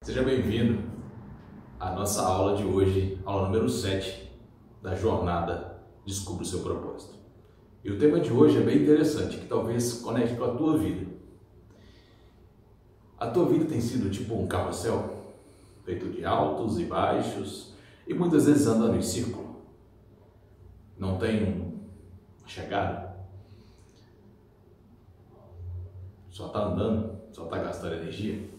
Seja bem-vindo à nossa aula de hoje, aula número 7 da jornada Descubra o Seu Propósito. E o tema de hoje é bem interessante, que talvez conecte com a tua vida. A tua vida tem sido tipo um carrossel, feito de altos e baixos, e muitas vezes andando em círculo. Não tem uma chegada. Só está andando, só está gastando energia.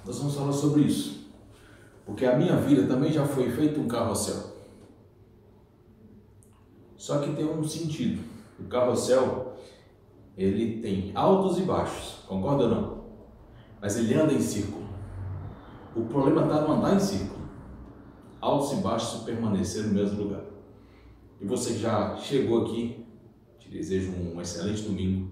Nós vamos falar sobre isso, porque a minha vida também já foi feito um carrossel. Só que tem um sentido. O carrossel, ele tem altos e baixos, concorda ou não? Mas ele anda em círculo. O problema está no andar em círculo. Altos e baixos permanecer no mesmo lugar. E você que já chegou aqui, te desejo um excelente domingo.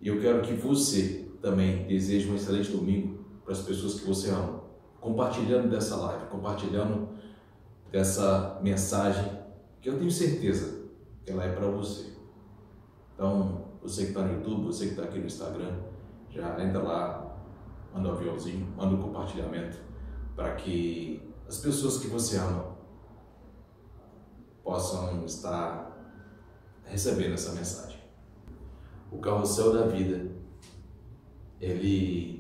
E eu quero que você também deseje um excelente domingo para as pessoas que você ama, compartilhando dessa live, compartilhando dessa mensagem, que eu tenho certeza que ela é para você. Então, você que está no YouTube, você que está aqui no Instagram, já entra lá, manda um aviãozinho, manda um compartilhamento, para que as pessoas que você ama possam estar recebendo essa mensagem. O carrossel da vida, ele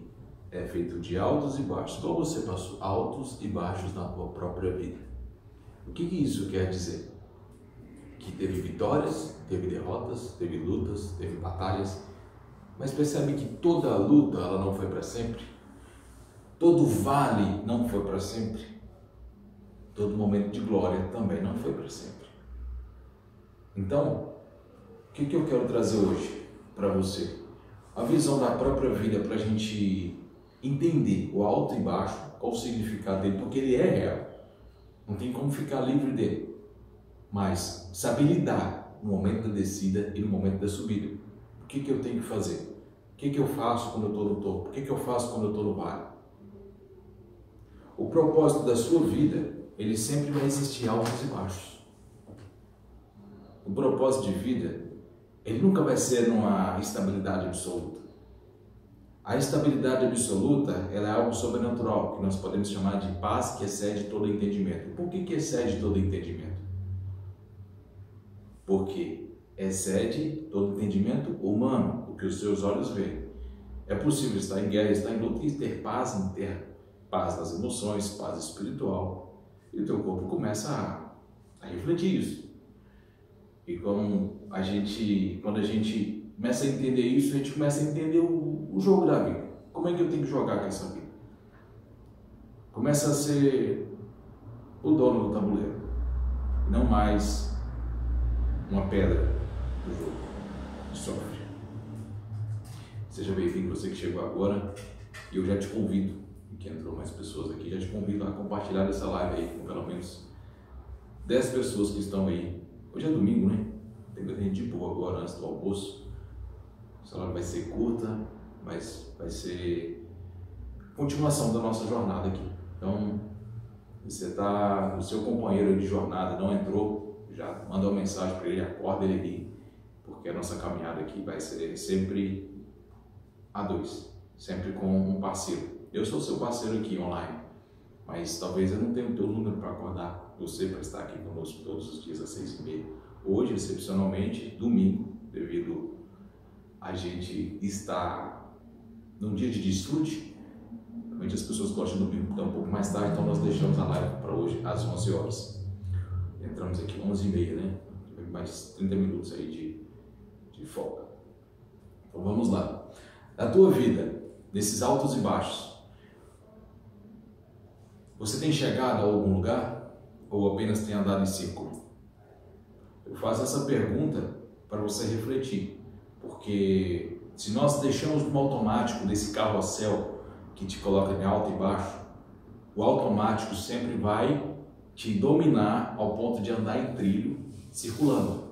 é feito de altos e baixos. Como você passou altos e baixos na tua própria vida? O que isso quer dizer? Que teve vitórias, teve derrotas, teve lutas, teve batalhas, mas percebe que toda luta ela não foi para sempre. Todo vale não foi para sempre. Todo momento de glória também não foi para sempre. Então, o que eu quero trazer hoje para você? A visão da própria vida para a gente entender o alto e baixo, qual o significado dele, porque ele é real. Não tem como ficar livre dele. Mas saber lidar no momento da descida e no momento da subida. O que eu tenho que fazer? O que eu faço quando eu estou no topo? O que eu faço quando eu estou no vale? O propósito da sua vida, ele sempre vai existir altos e baixos. O propósito de vida, ele nunca vai ser numa estabilidade absoluta. A estabilidade absoluta, ela é algo sobrenatural, que nós podemos chamar de paz que excede todo entendimento. Por que excede todo entendimento? Porque excede todo entendimento humano, o que os seus olhos veem. É possível estar em guerra, estar em luta e ter paz interna, paz nas emoções, paz espiritual. E o teu corpo começa a refletir isso. E quando a gente começa a entender isso, a gente começa a entender o jogo da vida. Como é que eu tenho que jogar com essa vida? Começa a ser o dono do tabuleiro, não mais uma pedra do jogo que sofre. Seja bem-vindo você que chegou agora, e eu já te convido, e que entrou mais pessoas aqui, já te convido a compartilhar essa live aí com pelo menos 10 pessoas que estão aí. Hoje é domingo, né? Tem muita gente de boa agora antes do almoço. Essa live vai ser curta, mas vai ser continuação da nossa jornada aqui. Então, você está, o seu companheiro de jornada não entrou, já manda uma mensagem para ele, acorda ele aqui, porque a nossa caminhada aqui vai ser sempre a dois, sempre com um parceiro. Eu sou seu parceiro aqui online, mas talvez eu não tenha o teu número para acordar você para estar aqui conosco todos os dias às 6h30. Hoje, excepcionalmente, domingo, devido a gente estar num dia de desfrute. Realmente as pessoas gostam do domingo, então um pouco mais tarde, então nós deixamos a live para hoje às 11 horas. Entramos aqui 11h30, né? Mais 30 minutos aí de folga. Então vamos lá. Na tua vida, nesses altos e baixos, você tem chegado a algum lugar ou apenas tem andado em círculo? Eu faço essa pergunta para você refletir, porque se nós deixamos no automático desse carrossel que te coloca em alto e baixo, o automático sempre vai te dominar ao ponto de andar em trilho, circulando.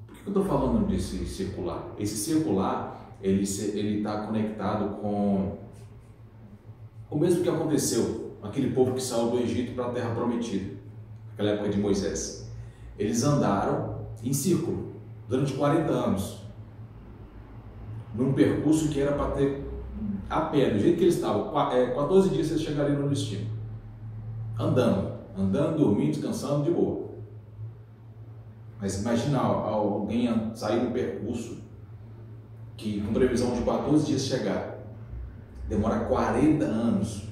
Por que eu estou falando desse circular? Esse circular, ele está conectado com o mesmo que aconteceu aquele povo que saiu do Egito para a Terra Prometida, naquela época de Moisés. Eles andaram em círculo durante 40 anos, num percurso que era para ter a pé, do jeito que eles estavam, 14 dias vocês chegariam no destino. Andando, dormindo, descansando de boa. Mas imagina alguém sair do percurso que com previsão de 14 dias chegar, demora 40 anos,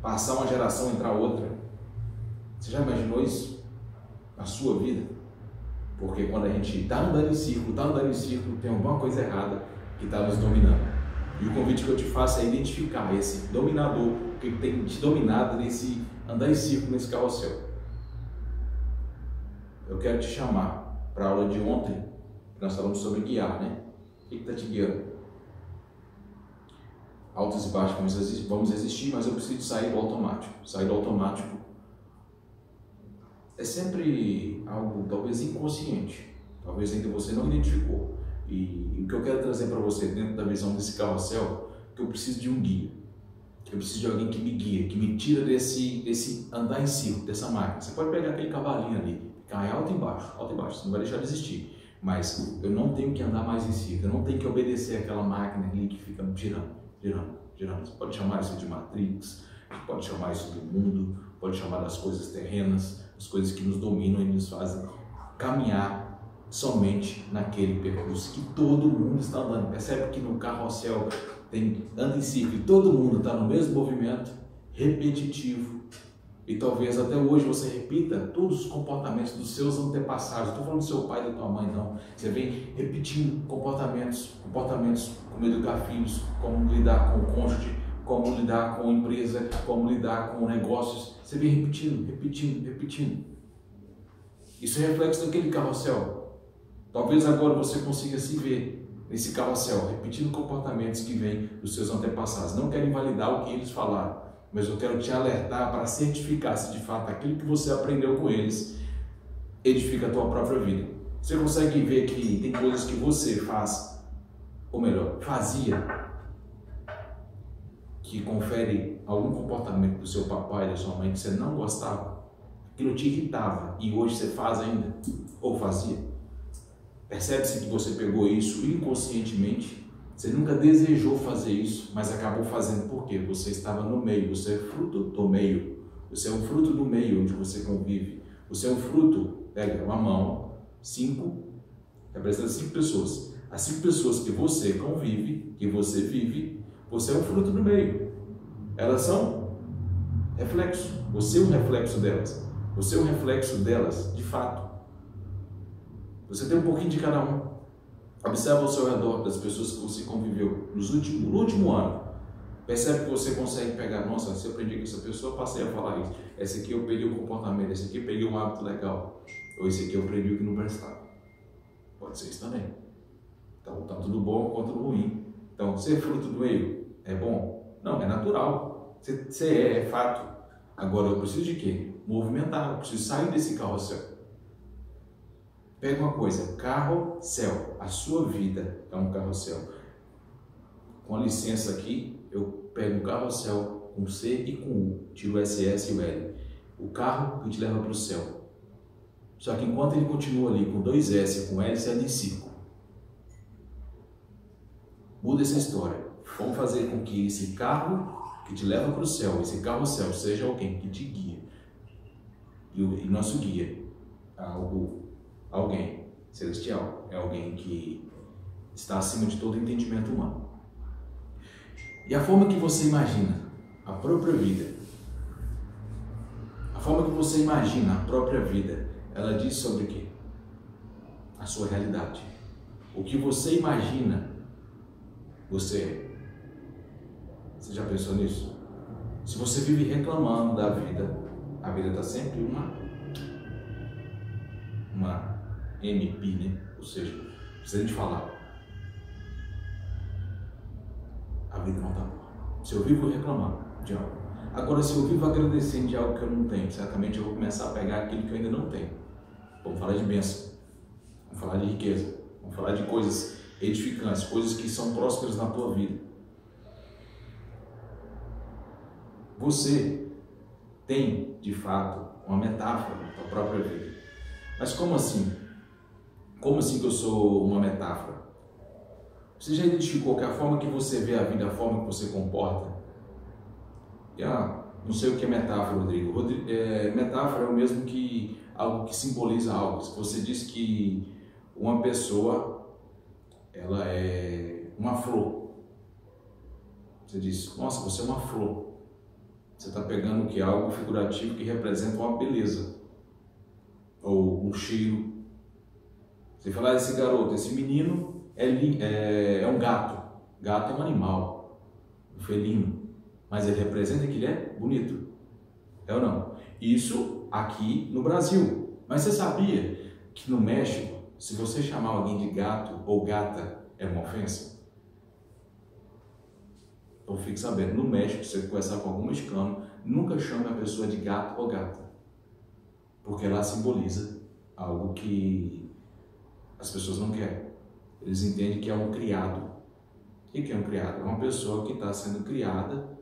passar uma geração, entrar outra. Você já imaginou isso na sua vida? Porque quando a gente está andando em círculo, tem alguma coisa errada que está nos dominando. E o convite que eu te faço é identificar esse dominador que tem te dominado nesse andar em círculo, nesse carrossel. Eu quero te chamar para a aula de ontem, que nós falamos sobre guiar, né? O que está te guiando? Altos e baixos vamos existir, mas eu preciso sair do automático. Sair do automático é sempre algo talvez inconsciente, talvez ainda você não identificou. E o que eu quero trazer para você dentro da visão desse carrossel, que eu preciso de um guia. Eu preciso de alguém que me guia, que me tira desse andar em círculo, dessa máquina. Você pode pegar aquele cavalinho ali, cai alto e baixo, você não vai deixar de existir. Mas eu não tenho que andar mais em círculo, eu não tenho que obedecer àquela máquina ali que fica girando. Você pode chamar isso de Matrix, pode chamar isso do mundo, pode chamar das coisas terrenas, as coisas que nos dominam e nos fazem caminhar somente naquele percurso que todo mundo está andando. Percebe que no carrossel anda em círculo e todo mundo está no mesmo movimento repetitivo. E talvez até hoje você repita todos os comportamentos dos seus antepassados. Não estou falando do seu pai e da tua mãe, não. Você vem repetindo comportamentos, como educar filhos, como lidar com o cônjuge, como lidar com a empresa, como lidar com negócios. Você vem repetindo. Isso é reflexo daquele carrossel. Talvez agora você consiga se ver nesse carrossel, repetindo comportamentos que vêm dos seus antepassados. Não quero invalidar o que eles falaram, mas eu quero te alertar para certificar se de fato aquilo que você aprendeu com eles edifica a tua própria vida. Você consegue ver que tem coisas que você faz, ou melhor, fazia, que confere algum comportamento do seu papai, da sua mãe, que você não gostava, aquilo te irritava e hoje você faz ainda, ou fazia? Percebe-se que você pegou isso inconscientemente, você nunca desejou fazer isso, mas acabou fazendo porque você estava no meio, você é fruto do meio, você é um fruto do meio onde você convive, você é um fruto, pega uma mão, 5, representa 5 pessoas, as 5 pessoas que você convive, que você vive, você é um fruto do meio, elas são reflexo, você é um reflexo delas, você é um reflexo delas, de fato. Você tem um pouquinho de cada um. Observa ao seu redor das pessoas que você conviveu no último ano. Percebe que você consegue pegar, nossa, se eu aprendi com essa pessoa, passei a falar isso. Esse aqui eu peguei um comportamento, esse aqui eu peguei um hábito legal. Ou esse aqui eu aprendi o que não prestava. Pode ser isso também. Então, tanto do bom quanto do ruim. Então, ser fruto do meio é bom? Não, é natural. Você é fato. Agora, eu preciso de quê? Movimentar, eu preciso sair desse carrossel. Pega uma coisa, carrossel, a sua vida é um carrossel. Com licença aqui, eu pego um carrossel com C e com U, tiro o SS e o L. O carro que te leva para o céu. Só que enquanto ele continua ali com 2 S, com L, você anda em círculo. Muda essa história. Vamos fazer com que esse carro que te leva para o céu, esse carrossel, seja alguém que te guia. E nosso guia, alguém celestial, é alguém que está acima de todo entendimento humano. E a forma que você imagina a própria vida, ela diz sobre o quê? A sua realidade. O que você imagina, você é. Você já pensou nisso? Se você vive reclamando da vida, a vida está sempre uma MP, né? Ou seja, precisa de falar. A vida não está boa. Se eu vivo reclamando de algo. Agora, se eu vivo agradecendo de algo que eu não tenho, certamente eu vou começar a pegar aquilo que eu ainda não tenho. Vamos falar de bênção. Vamos falar de riqueza. Vamos falar de coisas edificantes, coisas que são prósperas na tua vida. Você tem, de fato, uma metáfora da tua própria vida. Mas como assim? Como assim que eu sou uma metáfora? Você já identificou que a forma que você vê a vida, a forma que você comporta? Não sei o que é metáfora, Rodrigo. Metáfora é o mesmo que algo que simboliza algo. Se você diz que uma pessoa, ela é uma flor. Você diz, nossa, você é uma flor. Você está pegando que é algo figurativo que representa uma beleza. Ou um cheiro. Você fala, esse garoto, esse menino é um gato. Gato é um animal, um felino. Mas ele representa que ele é bonito. É ou não? Isso aqui no Brasil. Mas você sabia que no México, se você chamar alguém de gato ou gata, é uma ofensa? Então fique sabendo, no México, se você conversar com algum mexicano, nunca chame a pessoa de gato ou gata. Porque ela simboliza algo que as pessoas não querem. Eles entendem que é um criado. O que é um criado? É uma pessoa que está sendo criada,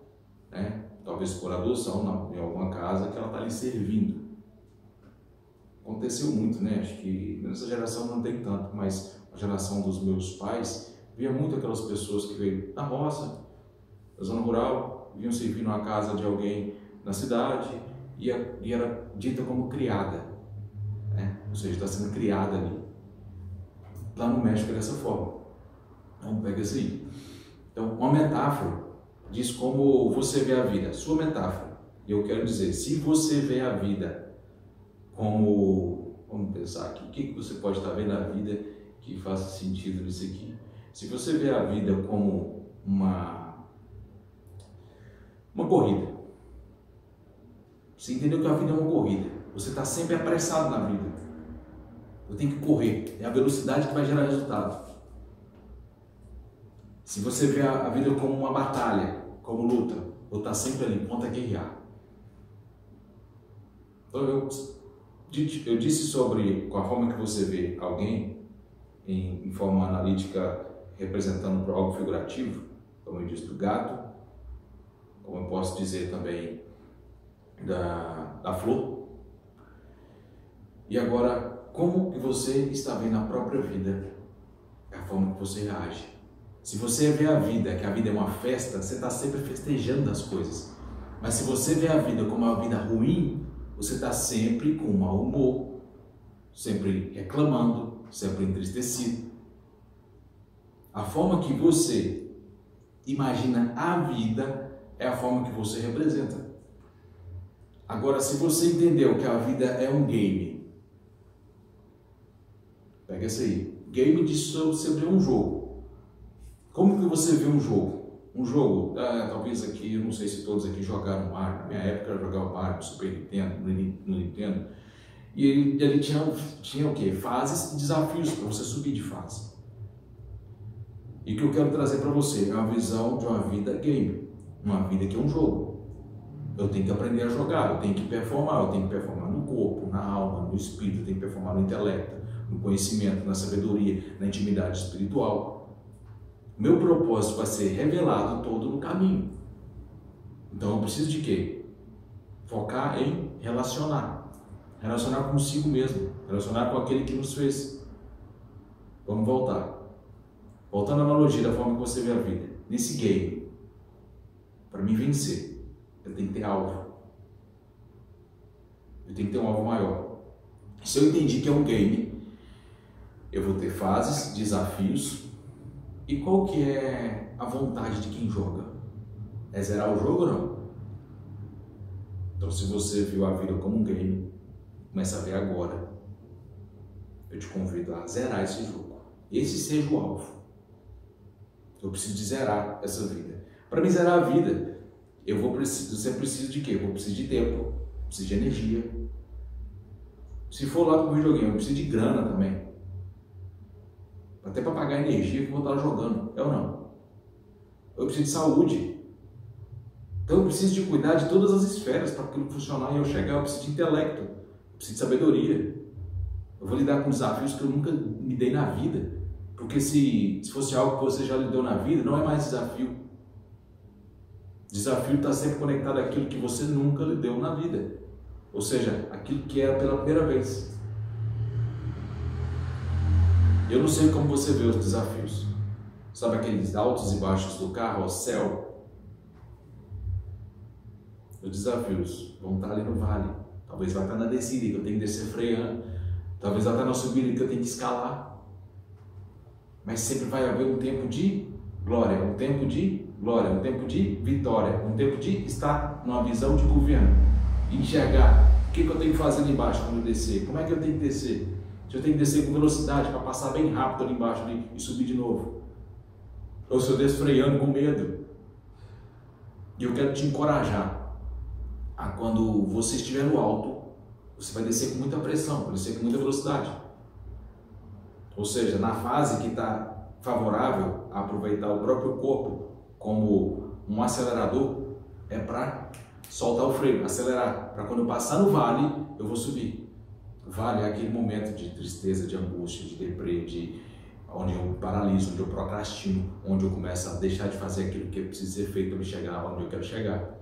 né? Talvez por adoção, em alguma casa, que ela está lhe servindo. Aconteceu muito, né? Acho que nessa geração não tem tanto, mas a geração dos meus pais via muito aquelas pessoas que veio da roça, da zona rural, vinham servir numa casa de alguém na cidade e era dita como criada, né? Ou seja, está sendo criada ali. Lá no México é dessa forma. Então pega isso aí. Então, uma metáfora diz como você vê a vida, sua metáfora. E eu quero dizer, se você vê a vida como, vamos pensar aqui, o que você pode estar vendo a vida que faça sentido nisso aqui? Se você vê a vida como uma corrida, você entendeu que a vida é uma corrida, você está sempre apressado na vida, eu tenho que correr, é a velocidade que vai gerar resultado. Se você vê a vida como uma batalha, como luta, eu estou sempre ali, pronto a guerrear. Então eu disse sobre com a forma que você vê alguém em forma analítica representando por algo figurativo, como eu disse do gato, como eu posso dizer também da flor. E agora, como que você está vendo a própria vida? É a forma que você reage. Se você vê a vida, que a vida é uma festa, você está sempre festejando as coisas. Mas se você vê a vida como uma vida ruim, você está sempre com mau humor, sempre reclamando, sempre entristecido. A forma que você imagina a vida é a forma que você representa. Agora, se você entendeu que a vida é um game, pega isso aí. Game diz sobre um jogo. Como que você vê um jogo? Um jogo, talvez aqui, eu não sei se todos aqui jogaram Mario. Na minha época eu jogava Mario no Super Nintendo, no Nintendo. E ele tinha o quê? Fases e desafios para você subir de fase. E o que eu quero trazer para você é uma visão de uma vida game. Uma vida que é um jogo. Eu tenho que aprender a jogar, eu tenho que performar. Eu tenho que performar no corpo, na alma, no espírito. Eu tenho que performar no intelecto, no conhecimento, na sabedoria, na intimidade espiritual. Meu propósito vai ser revelado todo no caminho. Então eu preciso de quê? Focar em relacionar. Relacionar consigo mesmo. Relacionar com aquele que nos fez. Vamos voltar. Voltando à analogia da forma que você vê a vida. Nesse game, para mim vencer, eu tenho que ter alvo. Eu tenho que ter um alvo maior. Se eu entendi que é um game, eu vou ter fases, desafios. E qual que é a vontade de quem joga? É zerar o jogo ou não? Então, se você viu a vida como um game, começa a ver agora. Eu te convido a zerar esse jogo. Esse seja o alvo. Eu preciso de zerar essa vida. Para me zerar a vida, você precisa de quê? Eu vou precisar de tempo, preciso de energia. Se for lá com o videogame, eu preciso de grana também. Até para pagar a energia que eu vou estar jogando, é ou não? Eu preciso de saúde. Então eu preciso de cuidar de todas as esferas para aquilo funcionar e eu chegar. Eu preciso de intelecto, eu preciso de sabedoria. Eu vou lidar com desafios que eu nunca me dei na vida. Porque se fosse algo que você já lidou na vida, não é mais desafio. Desafio está sempre conectado àquilo que você nunca lidou na vida. Ou seja, aquilo que era pela primeira vez. Eu não sei como você vê os desafios. Sabe aqueles altos e baixos do carro ao céu? Os desafios vão estar ali no vale. Talvez vai estar na descida que eu tenho que descer freando. Talvez vai estar na subida que eu tenho que escalar. Mas sempre vai haver um tempo de glória, um tempo de glória, um tempo de vitória, um tempo de estar numa visão de governo. Enxergar o que eu tenho que fazer ali embaixo quando eu descer. Como é que eu tenho que descer? Se eu tenho que descer com velocidade para passar bem rápido ali embaixo ali, e subir de novo. Ou se eu desço freando com medo. E eu quero te encorajar a quando você estiver no alto, você vai descer com muita pressão, vai descer com muita velocidade. Ou seja, na fase que está favorável a aproveitar o próprio corpo como um acelerador, é para soltar o freio, acelerar, para quando eu passar no vale, eu vou subir. Vale é aquele momento de tristeza, de angústia, de deprê, onde eu paraliso, onde eu procrastino, onde eu começo a deixar de fazer aquilo que precisa ser feito para me chegar onde eu quero chegar.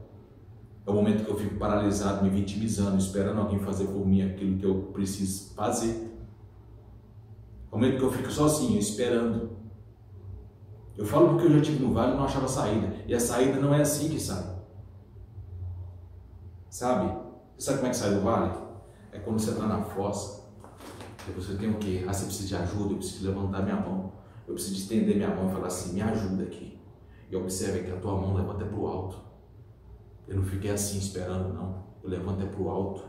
É o momento que eu fico paralisado, me vitimizando, esperando alguém fazer por mim aquilo que eu preciso fazer. É o momento que eu fico sozinho, esperando. Eu falo porque eu já estive no vale e não achava saída. E a saída não é assim que sai. Sabe? Você sabe como é que sai do vale? É quando você está na fossa. E você tem o quê? Ah, você precisa de ajuda, eu preciso levantar minha mão. Eu preciso estender minha mão e falar assim, me ajuda aqui. E observe que a tua mão levanta para o alto. Eu não fiquei assim esperando, não. Eu levanto para o alto.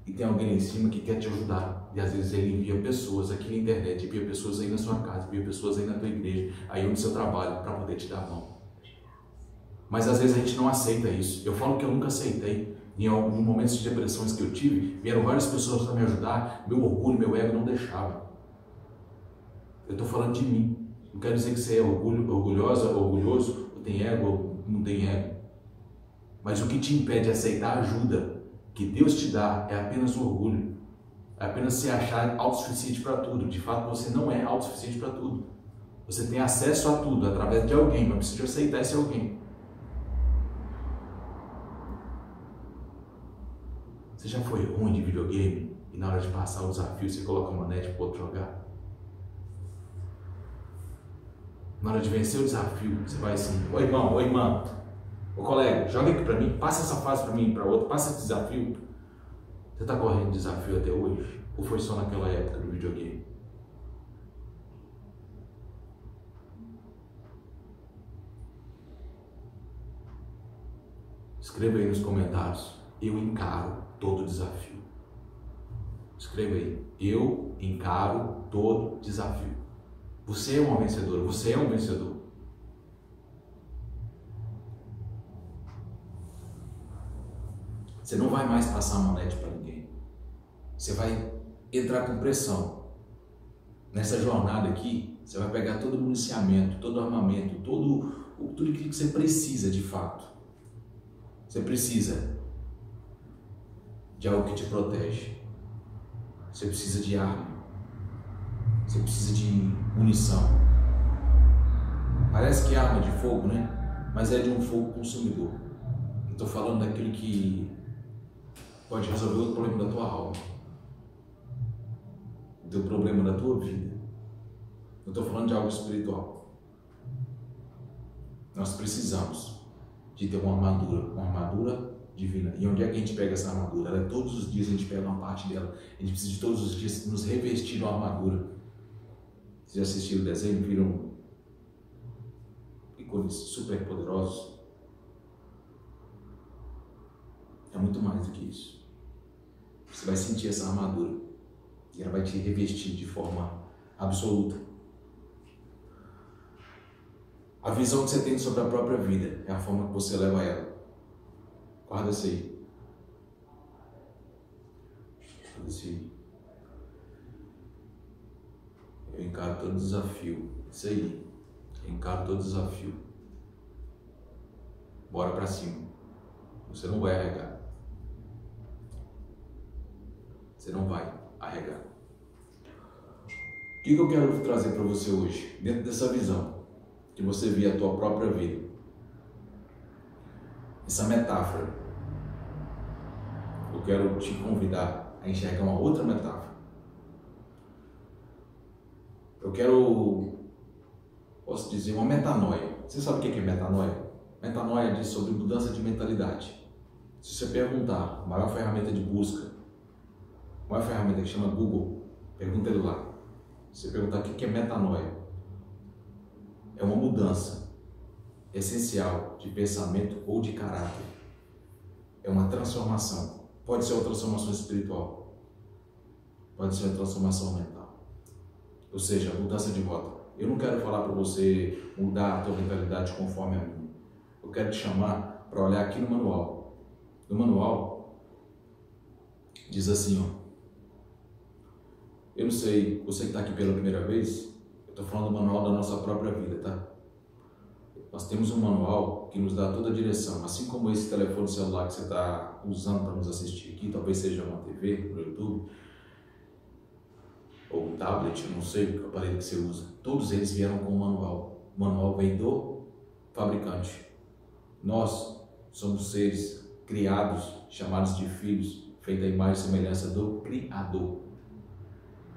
E tem alguém lá em cima que quer te ajudar. E às vezes ele envia pessoas aqui na internet, envia pessoas aí na sua casa, envia pessoas aí na tua igreja, aí no seu trabalho, para poder te dar a mão. Mas às vezes a gente não aceita isso. Eu falo que eu nunca aceitei. Em alguns momentos de depressões que eu tive, vieram várias pessoas para me ajudar, meu orgulho, meu ego não deixava. Eu estou falando de mim. Não quero dizer que você é orgulhosa, orgulhoso, ou tem ego, ou não tem ego. Mas o que te impede de aceitar a ajuda que Deus te dá é apenas o orgulho. É apenas se achar autossuficiente para tudo. De fato, você não é autossuficiente para tudo. Você tem acesso a tudo através de alguém, mas precisa aceitar esse alguém. Você já foi ruim de videogame e na hora de passar o desafio você coloca uma net para o outro jogar? Na hora de vencer o desafio, você vai assim, ô irmão, ô irmã, ô colega, joga aqui para mim, passa essa fase para mim e para outro, passa esse desafio. Você está correndo desafio até hoje? Ou foi só naquela época do videogame? Escreva aí nos comentários, eu encaro todo desafio. Escreva aí, eu encaro todo desafio. Você é uma vencedora, você é um vencedor. Você não vai mais passar a manete para ninguém. Você vai entrar com pressão. Nessa jornada aqui, você vai pegar todo o municiamento, todo o armamento, tudo aquilo que você precisa de fato. Você precisa de algo que te protege. Você precisa de arma. Você precisa de munição. Parece que é arma de fogo, né? Mas é de um fogo consumidor. Eu estou falando daquilo que pode resolver o problema da tua alma, o teu problema da tua vida. Eu estou falando de algo espiritual. Nós precisamos de ter uma armadura divina. E onde é que a gente pega essa armadura? Ela é todos os dias a gente pega uma parte dela. A gente precisa de todos os dias nos revestir de uma armadura. Vocês já assistiram o desenho? Viram ícones super poderosos? É muito mais do que isso. Você vai sentir essa armadura e ela vai te revestir de forma absoluta. A visão que você tem sobre a própria vida é a forma que você leva ela. Guarda isso aí. Guarda isso aí. Eu encaro todo desafio. Isso aí. Eu encaro todo desafio. Bora pra cima. Você não vai arregar. Você não vai arregar. O que eu quero trazer para você hoje? Dentro dessa visão, que você vê a tua própria vida. Essa metáfora. Eu quero te convidar a enxergar uma outra metáfora. Eu quero posso dizer, uma metanoia. Você sabe o que é metanoia? Metanoia diz sobre mudança de mentalidade. Se você perguntar, a maior ferramenta de busca, a maior ferramenta que chama Google, pergunta ele lá. Se você perguntar o que é metanoia, é uma mudança essencial de pensamento ou de caráter. É uma transformação. Pode ser uma transformação espiritual, pode ser uma transformação mental. Ou seja, mudança de rota. Eu não quero falar para você mudar a tua mentalidade conforme a minha. Eu quero te chamar para olhar aqui no manual. No manual diz assim, ó. Eu não sei, você que está aqui pela primeira vez, eu estou falando do manual da nossa própria vida, tá? Nós temos um manual que nos dá toda a direção, assim como esse telefone celular que você está usando para nos assistir aqui, talvez seja uma TV no YouTube, ou um tablet, não sei o aparelho que você usa. Todos eles vieram com um manual. O manual vem do fabricante. Nós somos seres criados, chamados de filhos, feitos à imagem e semelhança do Criador.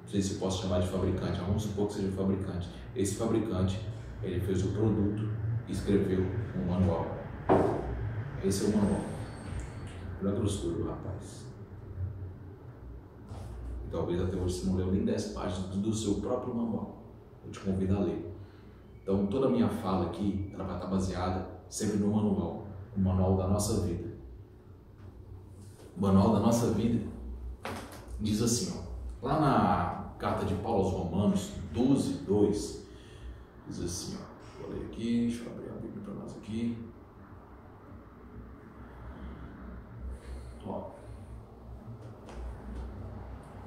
Não sei se posso chamar de fabricante, vamos supor que seja fabricante. Esse fabricante, ele fez o produto e escreveu um manual. Esse é o manual. Olha a grossura do rapaz. E talvez até hoje você não leu nem 10 páginas do seu próprio manual. Eu te convido a ler. Então toda a minha fala aqui, ela vai estar baseada sempre no manual. O manual da nossa vida. O manual da nossa vida diz assim, ó. Lá na carta de Paulo aos Romanos, 12:2, diz assim, ó, vou ler aqui, deixa eu abrir a Bíblia para nós aqui. Ó.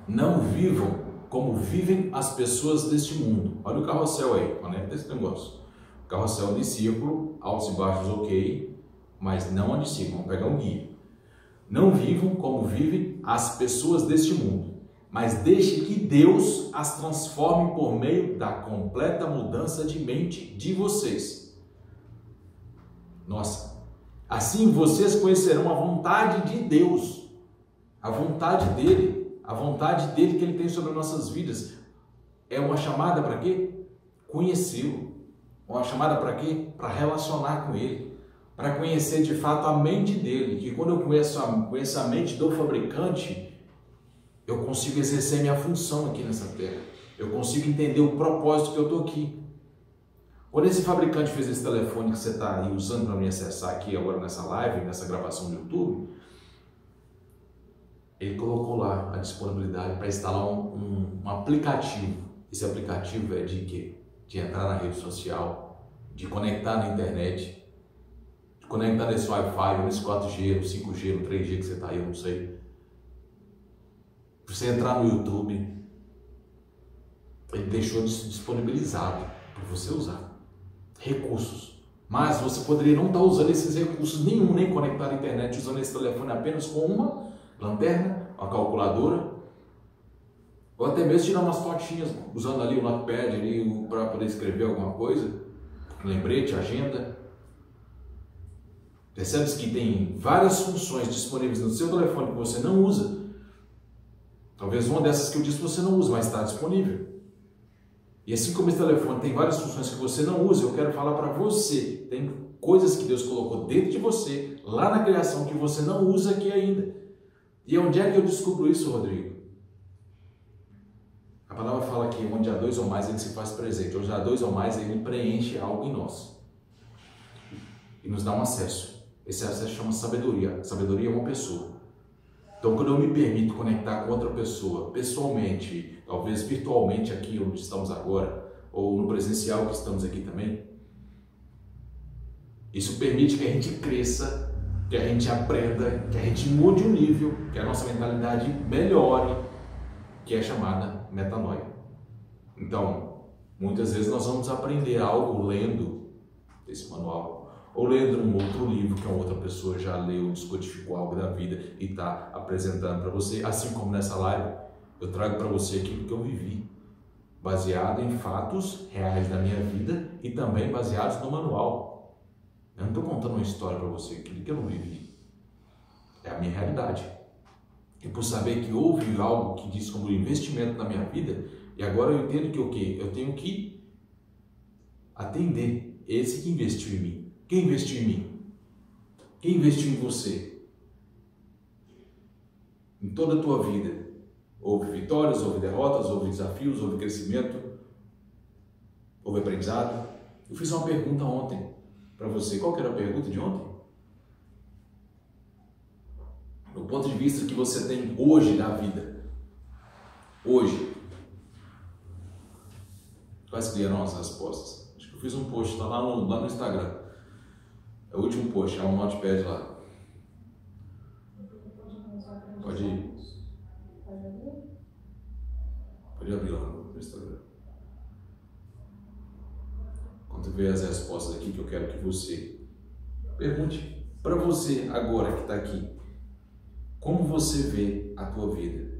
Não vivam como vivem as pessoas deste mundo. Olha o carrossel aí, conecta esse negócio. O carrossel de círculo, altos e baixos, ok, mas não a de cima, vamos pegar um guia. Não vivam como vivem as pessoas deste mundo, mas deixe que Deus as transforme por meio da completa mudança de mente de vocês. Nossa, assim vocês conhecerão a vontade de Deus, a vontade dele que ele tem sobre nossas vidas. É uma chamada para quê? Conhecê-lo. Uma chamada para quê? Para relacionar com ele, para conhecer de fato a mente dele, que quando eu conheço a mente do fabricante, eu consigo exercer minha função aqui nessa terra. Eu consigo entender o propósito que eu estou aqui. Quando esse fabricante fez esse telefone que você está aí usando para me acessar aqui agora nessa live, nessa gravação do YouTube, ele colocou lá a disponibilidade para instalar um aplicativo. Esse aplicativo é de quê? De entrar na rede social, de conectar na internet, de conectar nesse Wi-Fi, nesse 4G, no 5G, no 3G que você está aí, eu não sei. Você entrar no YouTube, ele deixou disponibilizado para você usar recursos, mas você poderia não estar usando esses recursos nenhum, nem conectar à internet usando esse telefone apenas com uma lanterna, uma calculadora, ou até mesmo tirar umas fotinhas usando ali o notepad ali para poder escrever alguma coisa, lembrete, agenda. Percebe que tem várias funções disponíveis no seu telefone que você não usa. Talvez uma dessas que eu disse você não usa, mas está disponível. E assim como esse telefone tem várias funções que você não usa, eu quero falar para você. Tem coisas que Deus colocou dentro de você, lá na criação, que você não usa aqui ainda. E onde é que eu descubro isso, Rodrigo? A palavra fala que onde há dois ou mais, ele se faz presente. Onde há dois ou mais, ele preenche algo em nós. E nos dá um acesso. Esse acesso chama sabedoria. Sabedoria é uma pessoa. Então, quando eu me permito conectar com outra pessoa, pessoalmente, talvez virtualmente aqui onde estamos agora, ou no presencial que estamos aqui também, isso permite que a gente cresça, que a gente aprenda, que a gente mude o nível, que a nossa mentalidade melhore, que é chamada metanoia. Então, muitas vezes nós vamos aprender algo lendo esse manual, ou lendo um outro livro que uma outra pessoa já leu, descodificou algo da vida e está apresentando para você. Assim como nessa live, eu trago para você aquilo que eu vivi, baseado em fatos reais da minha vida e também baseados no manual. Eu não estou contando uma história para você, aquilo que eu não vivi. É a minha realidade. E por saber que houve algo que diz como investimento na minha vida, e agora eu entendo que o quê? Eu tenho que atender esse que investiu em mim. Quem investiu em mim? Quem investiu em você? Em toda a tua vida. Houve vitórias, houve derrotas, houve desafios, houve crescimento, houve aprendizado. Eu fiz uma pergunta ontem para você. Qual que era a pergunta de ontem? Do ponto de vista que você tem hoje da vida. Hoje. Quais que eram as respostas? Acho que eu fiz um post, está lá no Instagram. É o último post, há um notepad lá. Pode ir. Pode abrir lá no Instagram. Quando ver as respostas aqui, que eu quero que você pergunte para você agora que está aqui. Como você vê a tua vida?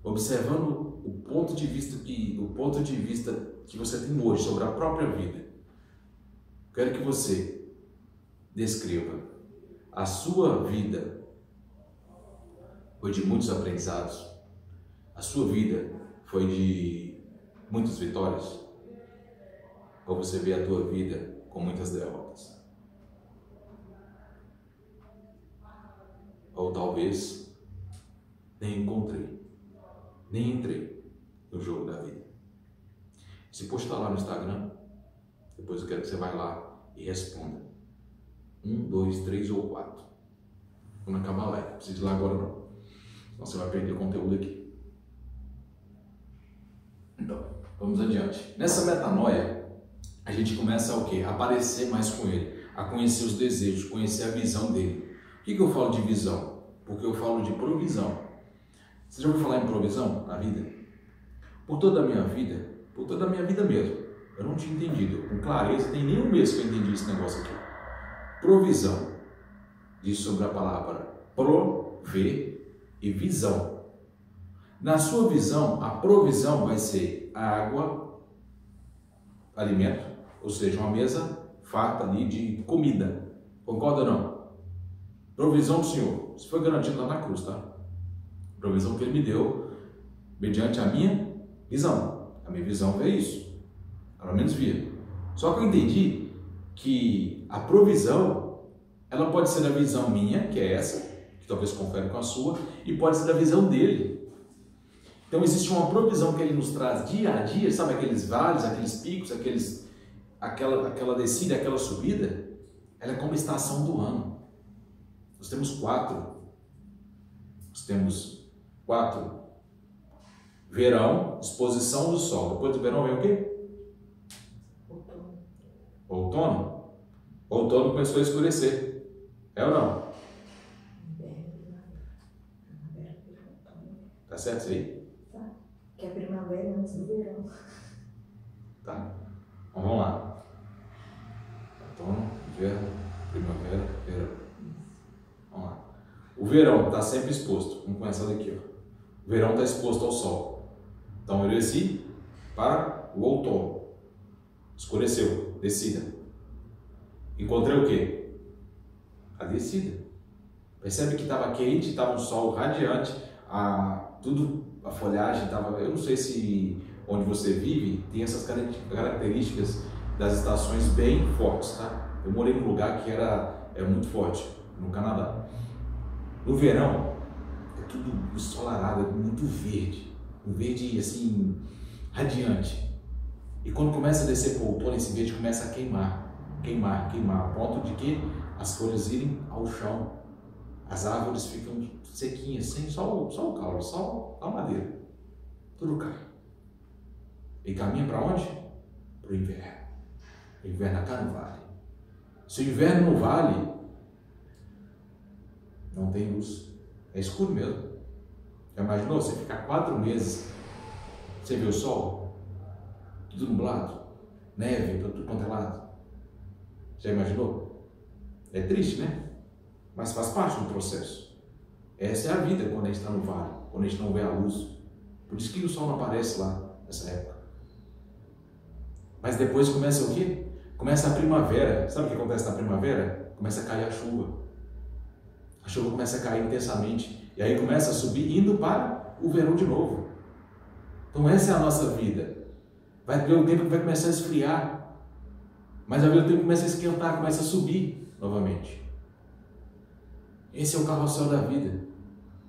Observando o ponto de vista que você tem hoje sobre a própria vida. Quero que você descreva a sua vida. Foi de muitos aprendizados. A sua vida foi de muitas vitórias. Ou você vê a tua vida com muitas derrotas? Ou talvez nem entrei no jogo da vida. Se postar lá no Instagram, depois eu quero que você vá lá e responda. 1, 2, 3 ou 4. Quando acabar a live, não precisa ir lá agora não. Senão você vai perder conteúdo aqui. Então, vamos adiante. Nessa metanoia, a gente começa o quê? A aparecer mais com ele, a conhecer os desejos, conhecer a visão dele. Por que eu falo de visão? Porque eu falo de provisão. Você já ouviu falar em provisão na vida? Por toda a minha vida mesmo, eu não tinha entendido. Com clareza, tem nem um mês que eu entendi esse negócio aqui. Provisão. Diz sobre a palavra prover e visão. Na sua visão, a provisão vai ser água, alimento, ou seja, uma mesa farta ali de comida. Concorda ou não? Provisão do Senhor. Isso foi garantido lá na cruz, tá? Provisão que Ele me deu mediante a minha visão. A minha visão vê isso. Pelo menos via. Só que eu entendi que a provisão, ela pode ser a visão minha, que é essa, que talvez confere com a sua, e pode ser a visão dele. Então existe uma provisão que Ele nos traz dia a dia, sabe aqueles vales, aqueles picos, aquela descida, aquela subida, ela é como a estação do ano. Nós temos 4. Nós temos 4. Verão, exposição do sol. Depois do verão vem o quê? Outono. Outono começou a escurecer. É ou não? Tá certo isso aí? Tá. Que é a primavera antes do verão. Tá. Então vamos lá. Outono, inverno, primavera, verão. Vamos lá. O verão está sempre exposto. Vamos começar daqui. Ó. O verão está exposto ao sol. Então eu desci para o outono. Escureceu. Descida. Encontrei o quê? A descida. Percebe que estava quente, estava um sol radiante, a folhagem estava... Eu não sei se onde você vive tem essas características das estações bem fortes, tá? Eu morei num lugar que era muito forte, no Canadá. No verão, é tudo ensolarado, é muito verde. Um verde, assim, radiante. E quando começa a descer para o outono, esse verde começa a queimar, a ponto de que as folhas irem ao chão. As árvores ficam sequinhas, sem só o caule, só a madeira. Tudo cai. E caminha para onde? Para o inverno. O inverno acá no vale. Se o inverno no vale, não tem luz. É escuro mesmo. Já imaginou? Você ficar 4 meses, você vê o sol, tudo nublado, neve, tudo quanto é lado. Já imaginou? É triste, né? Mas faz parte do processo. Essa é a vida quando a gente está no vale, quando a gente não vê a luz. Por isso que o sol não aparece lá nessa época. Mas depois começa o quê? Começa a primavera. Sabe o que acontece na primavera? Começa a cair a chuva. A chuva começa a cair intensamente. E aí começa a subir, indo para o verão de novo. Então essa é a nossa vida. Vai haver um tempo que vai começar a esfriar. Mas vai haver um tempo que começa a esquentar, começa a subir novamente. Esse é o carrossel da vida.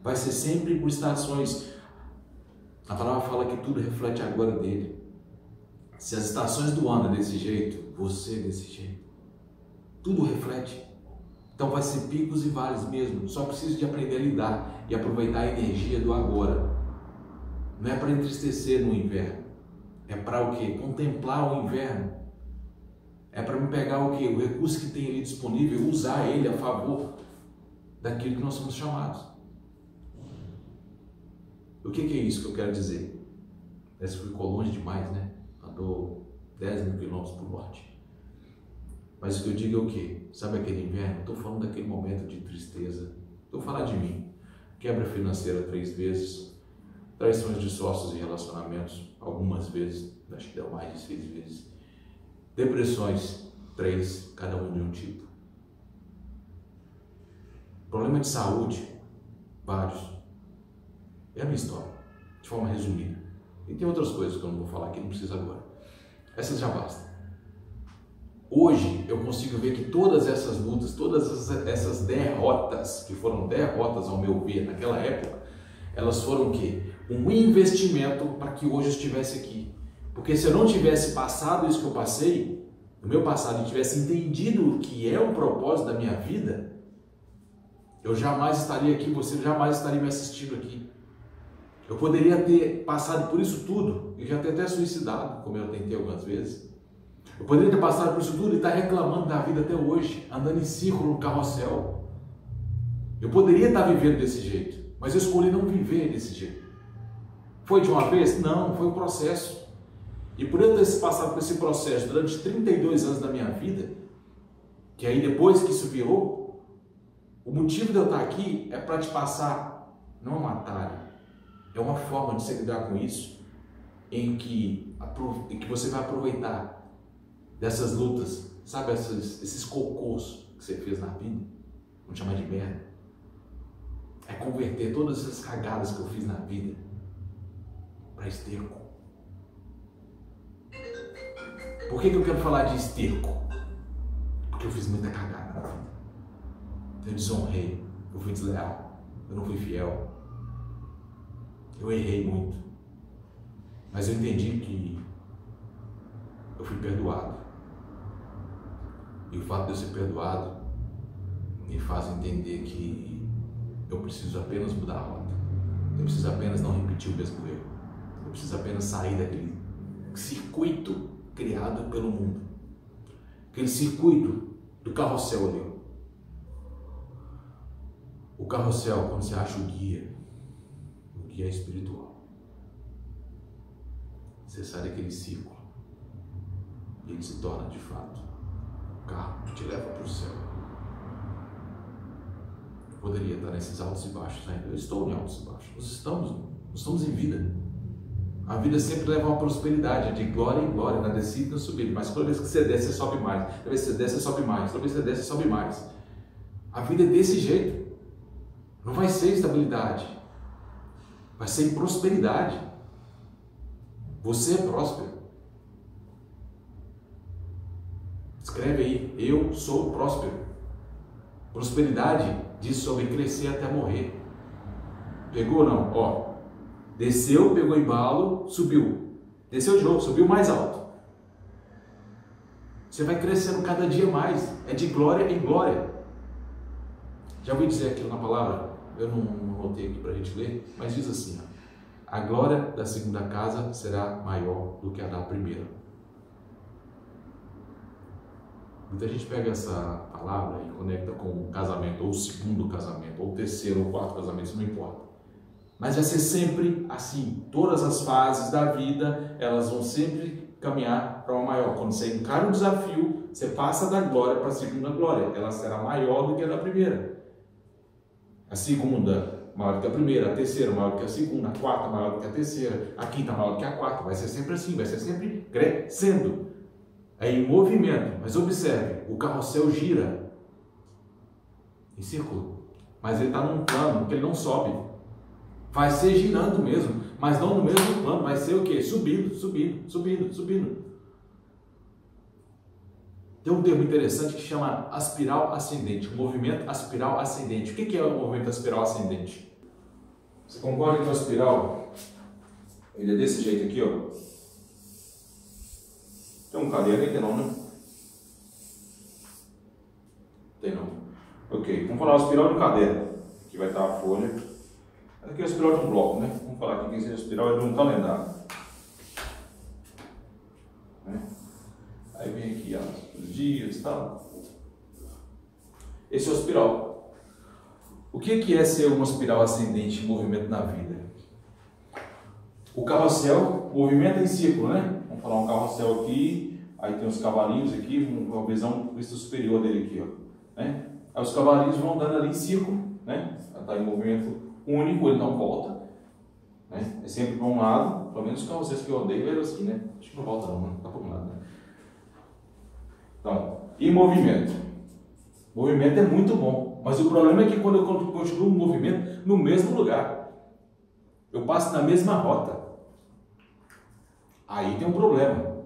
Vai ser sempre por estações. A palavra fala que tudo reflete a glória dele. Se as estações do ano é desse jeito, você é desse jeito. Tudo reflete. Então vai ser picos e vales mesmo. Só preciso de aprender a lidar e aproveitar a energia do agora. Não é para entristecer no inverno. É para o quê? Contemplar o inverno. É para me pegar o quê? O recurso que tem ali disponível e usar ele a favor daquilo que nós somos chamados. O que é isso que eu quero dizer? Parece que ficou longe demais, né? Andou 10 mil quilômetros para o norte. Mas o que eu digo é o quê? Sabe aquele inverno? Estou falando daquele momento de tristeza. Estou falando de mim. Quebra financeira 3 vezes. Traições de sócios e relacionamentos algumas vezes. Acho que deu mais de 6 vezes. Depressões 3, cada um de um tipo. Problema de saúde, vários. É a minha história, de forma resumida. E tem outras coisas que eu não vou falar aqui, não precisa agora. Essas já bastam. Hoje eu consigo ver que todas essas lutas, todas essas derrotas, que foram derrotas ao meu ver naquela época, elas foram o quê? Um investimento para que hoje eu estivesse aqui. Porque se eu não tivesse passado isso que eu passei, no meu passado, e tivesse entendido o que é o propósito da minha vida, eu jamais estaria aqui, você jamais estaria me assistindo aqui. Eu poderia ter passado por isso tudo e já ter até suicidado, como eu tentei algumas vezes. Eu poderia ter passado por isso tudo e estar reclamando da vida até hoje, andando em círculo no carrossel. Eu poderia estar vivendo desse jeito, mas eu escolhi não viver desse jeito. Foi de uma vez? Não, foi um processo. E por eu ter passado por esse processo durante 32 anos da minha vida, que aí depois que isso virou, o motivo de eu estar aqui é para te passar, não um atalho, é uma forma de você lidar com isso, em que você vai aproveitar dessas lutas, sabe, esses cocôs que você fez na vida, vamos chamar de merda, é converter todas essas cagadas que eu fiz na vida para esterco. Por que eu quero falar de esterco? Porque eu fiz muita cagada na vida. Eu desonrei, eu fui desleal, eu não fui fiel, eu errei muito, mas eu entendi que eu fui perdoado, e o fato de eu ser perdoado me faz entender que eu preciso apenas mudar a rota, eu preciso apenas não repetir o mesmo erro, eu preciso apenas sair daquele circuito criado pelo mundo, aquele circuito do carrossel ali. O carrossel, quando você acha o guia é espiritual. Você sai daquele círculo e ele se torna de fato o carro que te leva para o céu. Eu poderia estar nesses altos e baixos ainda. Eu estou em altos e baixos. Nós estamos em vida. A vida sempre leva a uma prosperidade, de glória em glória, na descida e na subida. Mas toda vez que você desce, você sobe mais. Toda vez que você desce, você sobe mais. Toda vez que você desce, você sobe mais. A vida é desse jeito. Não vai ser estabilidade, vai ser em prosperidade. Você é próspero. Escreve aí, eu sou próspero. Prosperidade diz sobre crescer até morrer. Pegou ou não? Ó, desceu, pegou embalo, subiu. Desceu de novo, subiu mais alto. Você vai crescendo cada dia mais. É de glória em glória. Já ouvi dizer aquilo na palavra? Eu não anotei aqui para a gente ler, mas diz assim, ó, a glória da segunda casa será maior do que a da primeira. Muita gente pega essa palavra e conecta com o casamento, ou o segundo casamento, ou o terceiro ou quarto casamento, isso não importa. Mas vai ser sempre assim, todas as fases da vida, elas vão sempre caminhar para uma maior. Quando você encara um desafio, você passa da glória para a segunda glória, ela será maior do que a da primeira. A segunda maior do que a primeira, a terceira maior do que a segunda, a quarta maior do que a terceira, a quinta maior do que a quarta. Vai ser sempre assim, vai ser sempre crescendo. É em movimento. Mas observe, o carrossel gira em círculo. Mas ele está num plano que ele não sobe. Vai ser girando mesmo, mas não no mesmo plano, vai ser o quê? Subindo, subindo, subindo, subindo. Tem um termo interessante que chama aspiral ascendente, o movimento aspiral ascendente. O que é o movimento aspiral ascendente? Você concorda que o espiral, ele é desse jeito aqui, ó? Tem um cadeira aí, tem não, né? Tem não. Ok, vamos falar o espiral de cadeira. Aqui vai estar a folha. Aqui é o espiral de um bloco, né? Vamos falar aqui que esse espiral é de um calendário. Né? Aí vem aqui ó, os dias e tal. Esse é o espiral. O que é ser uma espiral ascendente em movimento na vida? O carrossel movimenta em círculo, né? Vamos falar um carrossel aqui, aí tem os cavalinhos aqui, uma visão vista superior dele aqui, ó. Né? Aí os cavalinhos vão andando ali em círculo, né? Está em movimento único, ele não volta, né? É sempre para um lado, pelo menos os carrosséis que eu odeio eram assim, né? Acho que não volta não, né? Tá para um lado, né? Então, e movimento? Movimento é muito bom, mas o problema é que quando eu continuo o movimento no mesmo lugar, eu passo na mesma rota, aí tem um problema.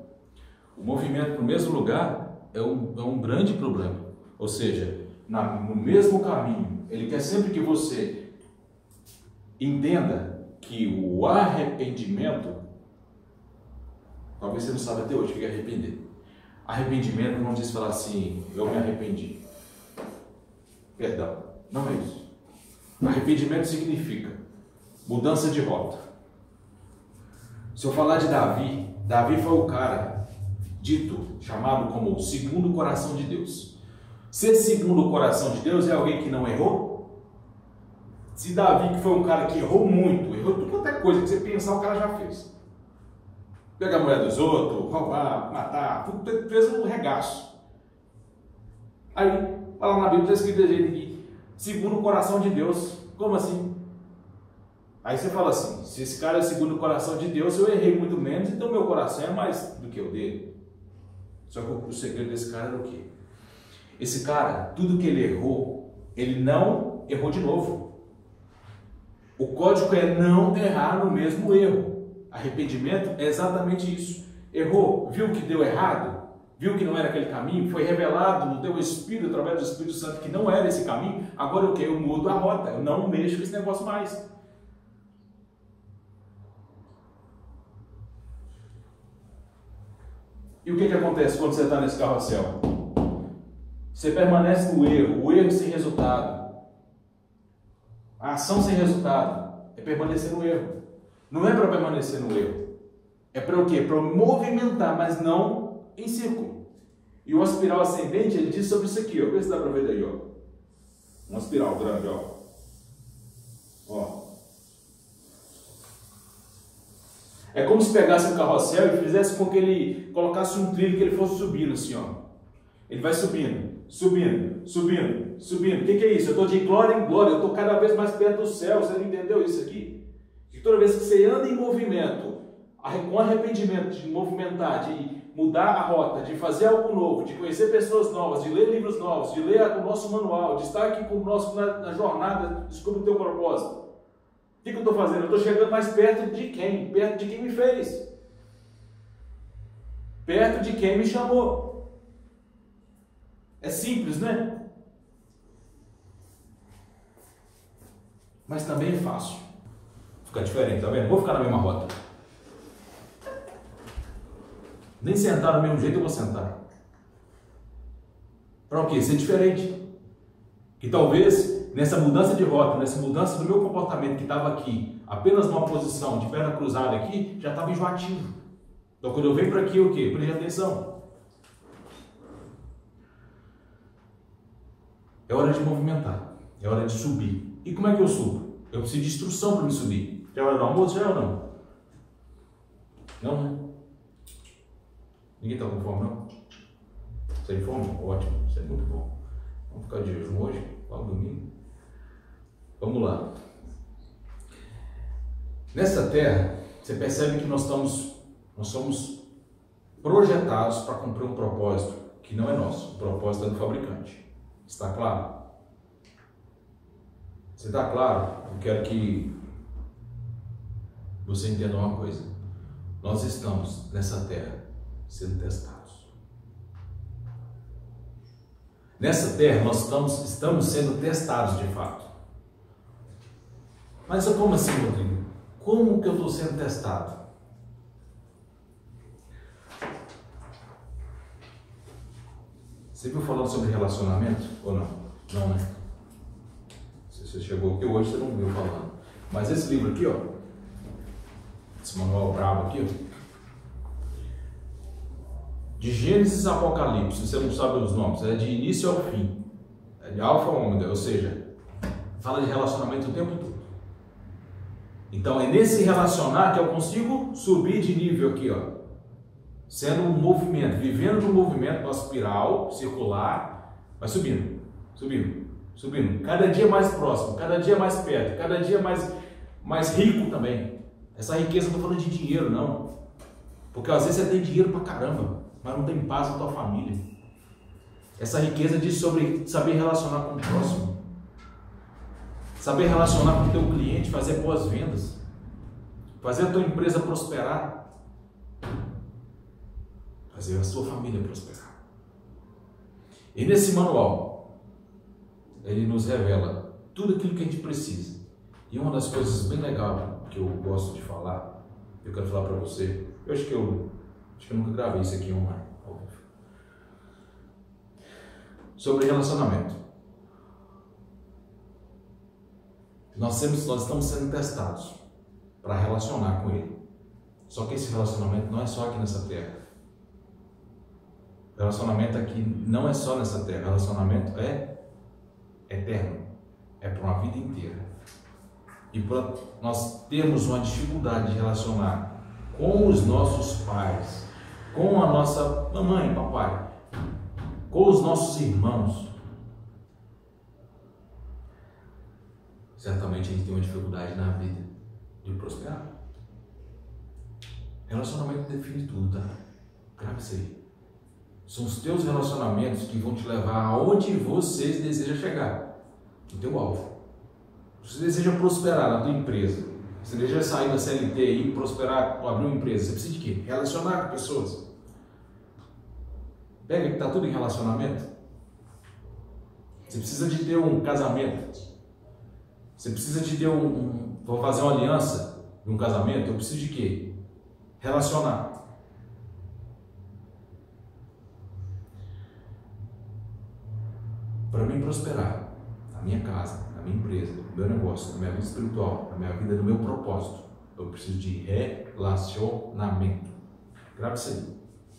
O movimento no mesmo lugar é um grande problema, ou seja, no mesmo caminho. Ele quer sempre que você entenda que o arrependimento, talvez você não saiba até hoje o que é arrepender. Arrependimento não diz falar assim, eu me arrependi. Perdão, não é isso. Arrependimento significa mudança de rota. Se eu falar de Davi, Davi foi o cara dito, chamado como o segundo coração de Deus. Ser segundo o coração de Deus é alguém que não errou? Se Davi, que foi um cara que errou muito, errou tudo quanto é coisa que você pensar, o cara já fez. Pegar a mulher dos outros, roubar, matar, tudo fez um regaço. Aí, lá na Bíblia está escrito aqui, segundo o coração de Deus. Como assim? Aí você fala assim, se esse cara é segundo o coração de Deus, eu errei muito menos, então meu coração é mais do que o dele. Só que o segredo desse cara era o quê? Esse cara, tudo que ele errou, ele não errou de novo. O código é não errar no mesmo erro. Arrependimento é exatamente isso. Errou, viu que deu errado, viu que não era aquele caminho, foi revelado no teu espírito, através do Espírito Santo, que não era esse caminho. Agora o que? Eu mudo a rota, eu não mexo com esse negócio mais. E o que acontece quando você está nesse carrossel? Você permanece no erro, o erro sem resultado. A ação sem resultado é permanecer no erro. Não é para permanecer no erro. É para o quê? Para movimentar, mas não em círculo. E o espiral ascendente, ele diz sobre isso aqui, ó. Vê se dá para ver daí, ó. Uma espiral grande, ó. Ó. É como se pegasse um carrossel e fizesse com que ele colocasse um trilho que ele fosse subindo assim, ó. Ele vai subindo, subindo, subindo, subindo. O que é isso? Eu estou de glória em glória, eu estou cada vez mais perto do céu. Você não entendeu isso aqui? E toda vez que você anda em movimento, com arrependimento, de movimentar, de mudar a rota, de fazer algo novo, de conhecer pessoas novas, de ler livros novos, de ler o nosso manual, de estar aqui conosco na jornada, descubra o teu propósito. O que eu estou fazendo? Eu estou chegando mais perto de quem? Perto de quem me fez. Perto de quem me chamou. É simples, né? Mas também é fácil. Fica diferente, tá vendo? Vou ficar na mesma rota. Nem sentar do mesmo jeito eu vou sentar. Para o quê? Ser diferente. Que talvez nessa mudança de rota, nessa mudança do meu comportamento que estava aqui, apenas numa posição de perna cruzada aqui, já estava enjoativo. Então quando eu venho para aqui, o quê? Preste atenção. É hora de movimentar, é hora de subir. E como é que eu subo? Eu preciso de instrução para me subir. É hora do almoço, já ou não? Não, né? Ninguém está com fome, não? Sem fome? Ótimo, isso é muito bom. Vamos ficar de jejum hoje, logo domingo. Vamos lá. Nessa terra, você percebe que nós somos projetados para cumprir um propósito que não é nosso. O propósito é do fabricante. Está claro? Se está claro, eu quero que você entenda uma coisa: nós estamos nessa terra sendo testados. Nessa terra nós estamos sendo testados de fato. Mas como assim, Rodrigo? Como que eu estou sendo testado? Você viu falando sobre relacionamento ou não? Não, né? Se você chegou aqui hoje, você não viu falando. Mas esse livro aqui, ó, esse manual brabo aqui, ó, de Gênesis a Apocalipse, você não sabe os nomes, é de início ao fim, é de alfa a ômega, ou seja, fala de relacionamento o tempo todo. Então é nesse relacionar que eu consigo subir de nível aqui, ó, sendo um movimento, vivendo de um movimento, uma espiral circular, vai subindo, subindo, subindo, cada dia mais próximo, cada dia mais perto, cada dia mais rico também. Essa riqueza não estou falando de dinheiro, não, porque às vezes você tem dinheiro pra caramba, mas não tem paz na tua família. Essa riqueza diz sobre saber relacionar com o próximo, saber relacionar com o teu cliente, fazer boas vendas, fazer a tua empresa prosperar, fazer a sua família prosperar. E nesse manual, ele nos revela tudo aquilo que a gente precisa. E uma das coisas bem legais que eu gosto de falar, eu quero falar para você, eu acho que eu nunca gravei isso aqui online, sobre relacionamento. Nós estamos sendo testados para relacionar com Ele. Só que esse relacionamento não é só aqui nessa terra. O relacionamento aqui não é só nessa terra. O relacionamento é eterno. É para uma vida inteira. E para nós termos uma dificuldade de relacionar com os nossos pais, com a nossa mamãe e papai, com os nossos irmãos, certamente a gente tem uma dificuldade na vida de prosperar. Relacionamento define tudo, tá? Grave isso aí. São os teus relacionamentos que vão te levar aonde você deseja chegar, no teu alvo. Se você deseja prosperar na tua empresa, você deseja sair da CLT e prosperar, abrir uma empresa, você precisa de quê? Relacionar com pessoas. Pega que está tudo em relacionamento. Você precisa de ter um casamento. Você precisa de ter vou fazer uma aliança de um casamento. Eu preciso de quê? Relacionar. Para mim prosperar na minha casa, na minha empresa, no meu negócio, na minha vida espiritual, na minha vida, no meu propósito, eu preciso de relacionamento. Grave isso aí.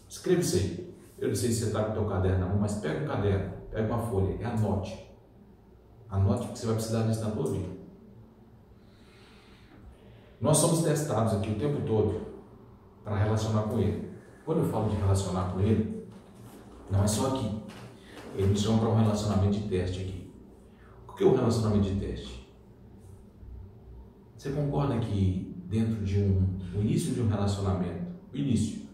Escreva isso aí. Eu não sei se você está com o teu caderno na mão, mas pega um caderno, pega uma folha e anote. Anote porque você vai precisar disso na tua vida. Nós somos testados aqui o tempo todo para relacionar com Ele. Quando eu falo de relacionar com Ele, não é só aqui. Ele me chama para um relacionamento de teste aqui. O que é um relacionamento de teste? Você concorda que dentro de o início de um relacionamento, o início,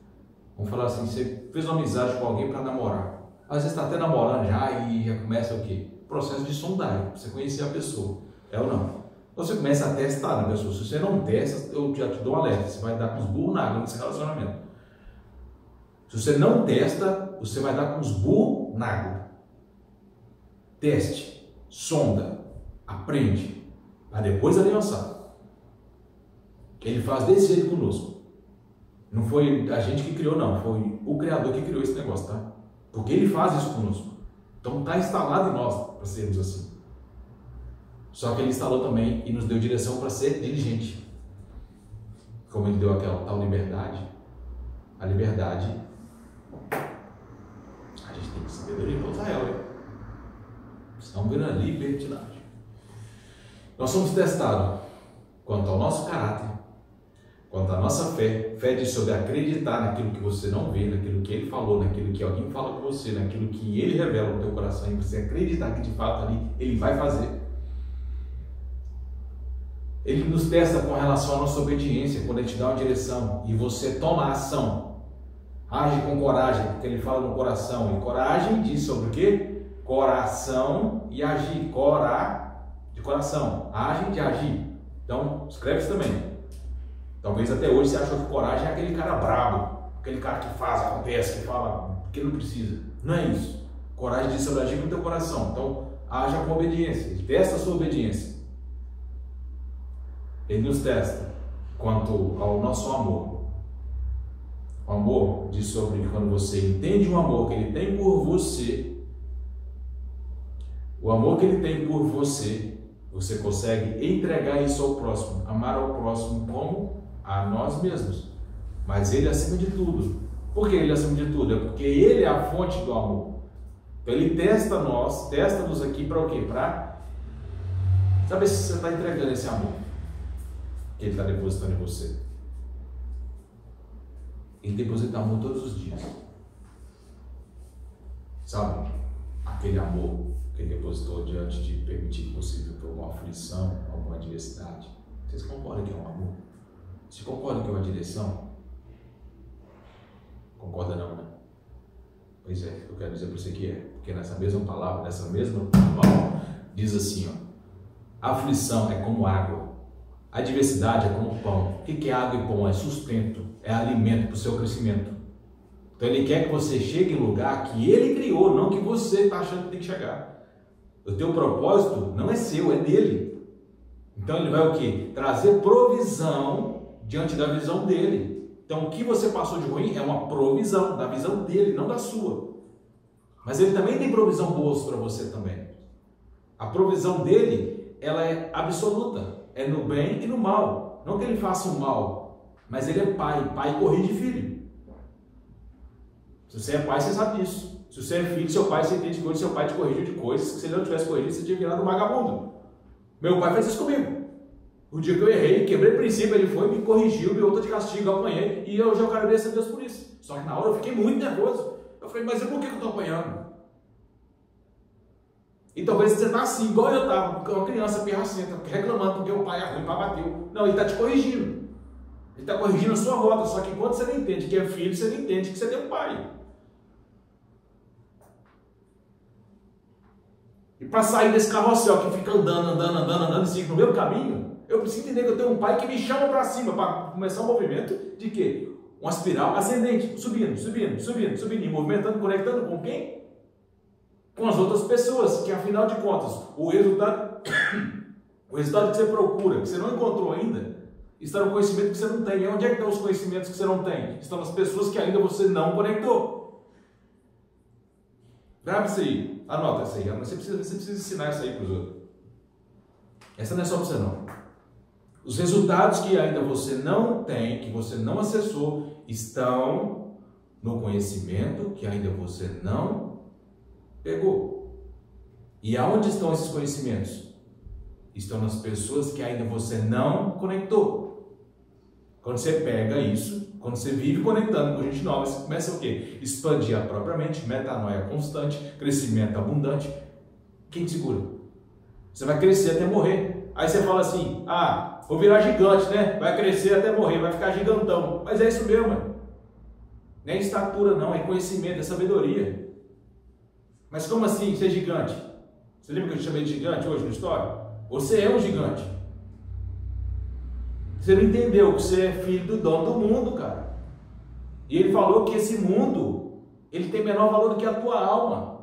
vamos falar assim, você fez uma amizade com alguém para namorar. Às vezes está até namorando já e já começa o quê? Processo de sondagem, para você conhecer a pessoa. É ou não? Você começa a testar na pessoa. Se você não testa, eu já te dou um alerta. Você vai dar com os burros na água nesse relacionamento. Se você não testa, você vai dar com os burros na água. Teste, sonda, aprende, para depois aliançar. Ele faz desse jeito conosco. Não foi a gente que criou, não. Foi o Criador que criou esse negócio, tá? Porque Ele faz isso conosco. Então está instalado em nós para sermos assim. Só que Ele instalou também e nos deu direção para ser diligente. Como Ele deu aquela tal liberdade. A liberdade, a gente tem que saber usar ela, hein? Senão vira libertinagem. Nós somos testados quanto ao nosso caráter, quanto à nossa fé. Fé diz sobre acreditar naquilo que você não vê, naquilo que Ele falou, naquilo que alguém fala com você, naquilo que Ele revela no teu coração, e você acreditar que de fato ali Ele vai fazer. Ele nos testa com relação à nossa obediência, quando Ele te dá uma direção e você toma ação. Age com coragem, porque Ele fala no coração. E coragem diz sobre o quê? Coração e agir. De coração. Age de agir. Então, escreve isso também. Talvez até hoje você achou que coragem é aquele cara brabo, aquele cara que faz, acontece, que fala, que não precisa. Não é isso. Coragem de sobre agir no teu coração. Então, haja com obediência. Ele testa a sua obediência. Ele nos testa quanto ao nosso amor. O amor diz sobre quando você entende o amor que ele tem por você. O amor que ele tem por você, você consegue entregar isso ao próximo. Amar ao próximo como a nós mesmos. Mas ele acima de tudo. Por que ele acima de tudo? É porque ele é a fonte do amor. Então ele testa-nos aqui para o quê? Para saber se você está entregando esse amor que ele está depositando em você. Ele deposita amor todos os dias. Sabe? Aquele amor que ele depositou diante de permitir que você viva alguma aflição, alguma adversidade. Vocês concordam que é um amor? Vocês concordam que é uma direção? Concorda não, né? Pois é, eu quero dizer para você que é. Porque nessa mesma palavra, nessa mesma palavra, diz assim, ó. Aflição é como água. Adversidade é como pão. O que é água e pão? É sustento, é alimento para o seu crescimento. Então ele quer que você chegue em um lugar que ele criou, não que você está achando que tem que chegar. O teu propósito não é seu, é dele. Então ele vai o quê? Trazer provisão diante da visão dele. Então o que você passou de ruim é uma provisão da visão dele, não da sua. Mas ele também tem provisão boa para você também. A provisão dele, ela é absoluta. É no bem e no mal. Não que ele faça o mal, mas ele é pai. Pai corrige filho. Se você é pai, você sabe disso. Se você é filho, seu pai, você entende que hoje seu pai te corrigiu de coisas que se ele não tivesse corrigido, você tinha virado um vagabundo. Meu pai fez isso comigo. O dia que eu errei, quebrei o princípio, ele foi, me corrigiu, me botou de castigo, eu apanhei, e eu já agradeço a Deus por isso. Só que na hora eu fiquei muito nervoso. Eu falei, mas por que eu estou apanhando? E talvez você está assim, igual eu estava, uma criança pirracenta, reclamando porque o pai é ruim, o pai bateu. Não, ele está te corrigindo. Ele está corrigindo a sua rota, só que enquanto você não entende que é filho, você não entende que você tem um pai. E para sair desse carrossel que fica andando e siga no meu caminho, eu preciso entender que eu tenho um pai que me chama para cima, para começar um movimento de quê? Uma espiral ascendente, subindo, e movimentando, conectando com quem? Com as outras pessoas, que afinal de contas, o resultado que você procura, que você não encontrou ainda, está no conhecimento que você não tem. E onde é que estão os conhecimentos que você não tem? Estão nas pessoas que ainda você não conectou. Grava isso aí, anota isso aí, mas você precisa ensinar isso aí para os outros. Essa não é só para você não. Os resultados que ainda você não tem, que você não acessou, estão no conhecimento que ainda você não pegou. E aonde estão esses conhecimentos? Estão nas pessoas que ainda você não conectou. Quando você pega isso, quando você vive conectando com gente nova, você começa o quê? Expandir a própria mente, metanoia constante, crescimento abundante. Quem te segura? Você vai crescer até morrer. Aí você fala assim, vou virar gigante, né? Vai crescer até morrer, vai ficar gigantão. Mas é isso mesmo, mano. Não é estatura não, é conhecimento, é sabedoria. Mas como assim ser gigante? Você lembra que eu te chamei de gigante hoje na história? Você é um gigante. Você não entendeu que você é filho do dono do mundo, cara. E ele falou que esse mundo, ele tem menor valor do que a tua alma.